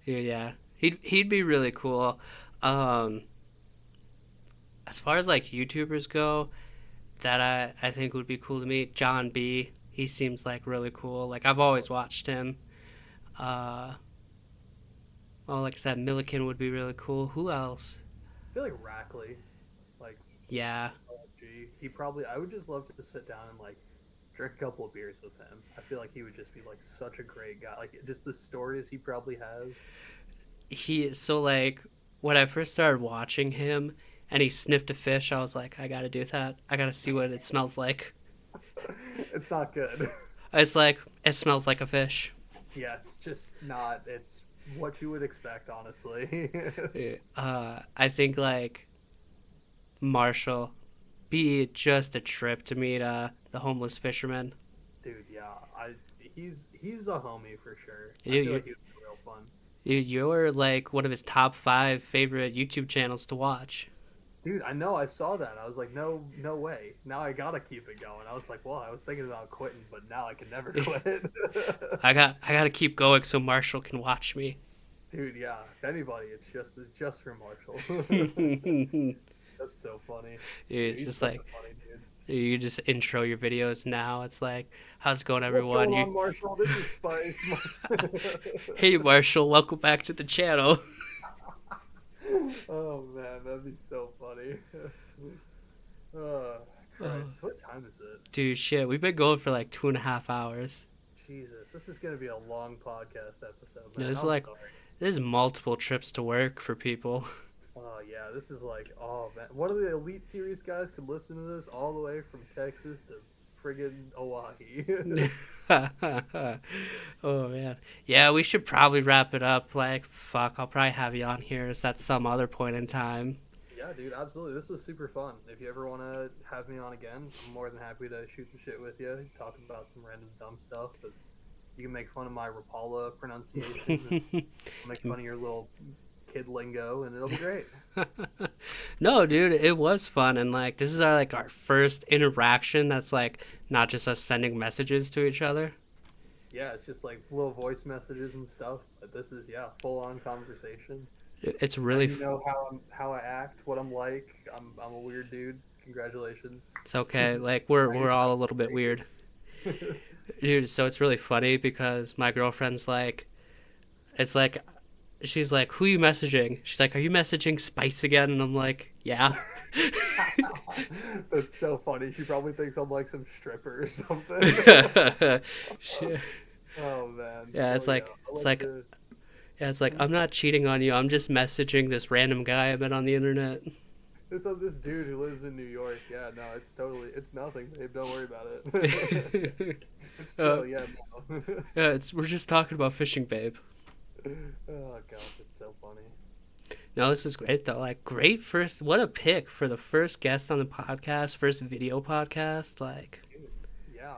Yeah, he'd be really cool. Um, as far as like YouTubers go, that I think would be cool to meet. John B. He seems like really cool. Like I've always watched him. Uh, well, like I said, Milliken would be really cool. Who else? I feel like Rackley, like Yeah, OG, he probably. I would just love to sit down and like drink a couple of beers with him. I feel like he would just be like such a great guy. Like just the stories he probably has. he so like when I first started watching him and he sniffed a fish, I was like, I gotta do that. I gotta see what it smells like. It's not good. It's like it smells like a fish. Yeah, it's just not. It's what you would expect, honestly. I think like Marshall be just a trip to meet the homeless fisherman. Dude, yeah, he's a homie for sure. I You feel you like he would be real fun. you're like one of his top 5 favorite YouTube channels to watch. Dude, I know. I saw that. I was like, no, no way. Now I gotta keep it going. I was like, well, I was thinking about quitting, but now I can never quit. I gotta keep going so Marshall can watch me. Dude, yeah. If anybody, it's just for Marshall. That's so funny. Dude, It's he's just such like a funny dude. you just intro your videos now. It's like, how's it going, What's everyone? going on, Marshall? This is Spice. Hey Marshall, welcome back to the channel. Oh man, that'd be so funny. Oh, Christ. What time is it? Dude, shit, we've been going for like 2.5 hours. Jesus, this is gonna be a long podcast episode, No, man. this is I'm like sorry. there's multiple trips to work for people. Oh yeah, this is like, oh man, one of the Elite Series guys could listen to this all the way from Texas to friggin' Oahe. Oh man, yeah, we should probably wrap it up. Like, fuck, I'll probably have you on here at some other point in time. Yeah, dude, absolutely. This was super fun. If you ever want to have me on again, I'm more than happy to shoot the shit with you, talk about some random dumb stuff. But you can make fun of my Rapala pronunciation, and make fun of your little kid lingo, and it'll be great. No, dude, it was fun, and like this is our first interaction. That's like not just us sending messages to each other. Yeah, it's just like little voice messages and stuff. But this is, yeah, full on conversation. It's And really you know how I act, what I'm like. I'm a weird dude. Congratulations. it's okay. Like Now we're you're all stuck a little bit with weird. me. Dude, so it's really funny because my girlfriend's like it's like she's like, "Who you messaging?" She's like, "Are you messaging Spice again?" And I'm like, "Yeah." That's so funny. She probably thinks I'm like some stripper or something. She- Oh man. yeah, Well, yeah. I it's like like to. yeah, it's like Hmm? I'm not cheating on you. I'm just messaging this random guy I met on the internet. This dude who lives in New York. Yeah, no, it's nothing, babe. Don't worry about uh, it. It's chill. Yeah, no. yeah, it's we're just talking about fishing, babe. Oh gosh, it's so funny. No, this is great though. Like, great first. What a pick for the first guest on the podcast, first video podcast. Like, Dude, yeah,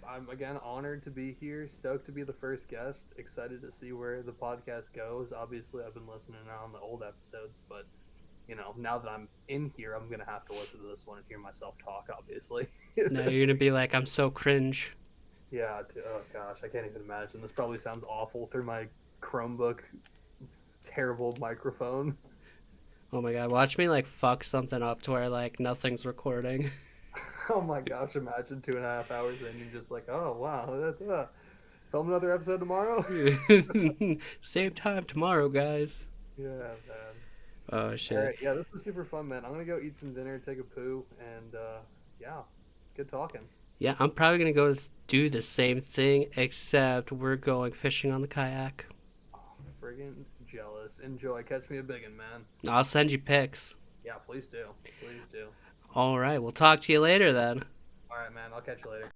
I'm again honored to be here. Stoked to be the first guest. Excited to see where the podcast goes. Obviously, I've been listening on the old episodes, but now that I'm in here, I'm gonna have to listen to this one and hear myself talk. Obviously. now you're gonna be like, I'm so cringe. Yeah. Oh gosh, I can't even imagine. This probably sounds awful through my Chromebook terrible microphone. Oh my god, watch me like fuck something up to where like nothing's recording. Oh my gosh, imagine 2.5 hours in, you're just like, oh wow, film another episode tomorrow. Same time tomorrow, guys. Yeah, man. Oh All shit. right, yeah, this was super fun, man. I'm gonna go eat some dinner, take a poo, and yeah, it's good talking. Yeah, I'm probably gonna go do the same thing, except we're going fishing on the kayak. Oh, friggin' jealous. Enjoy. Catch me a biggin', man. I'll send you pics. Yeah, please do. Please do. All right, we'll talk to you later then. All right, man. I'll catch you later.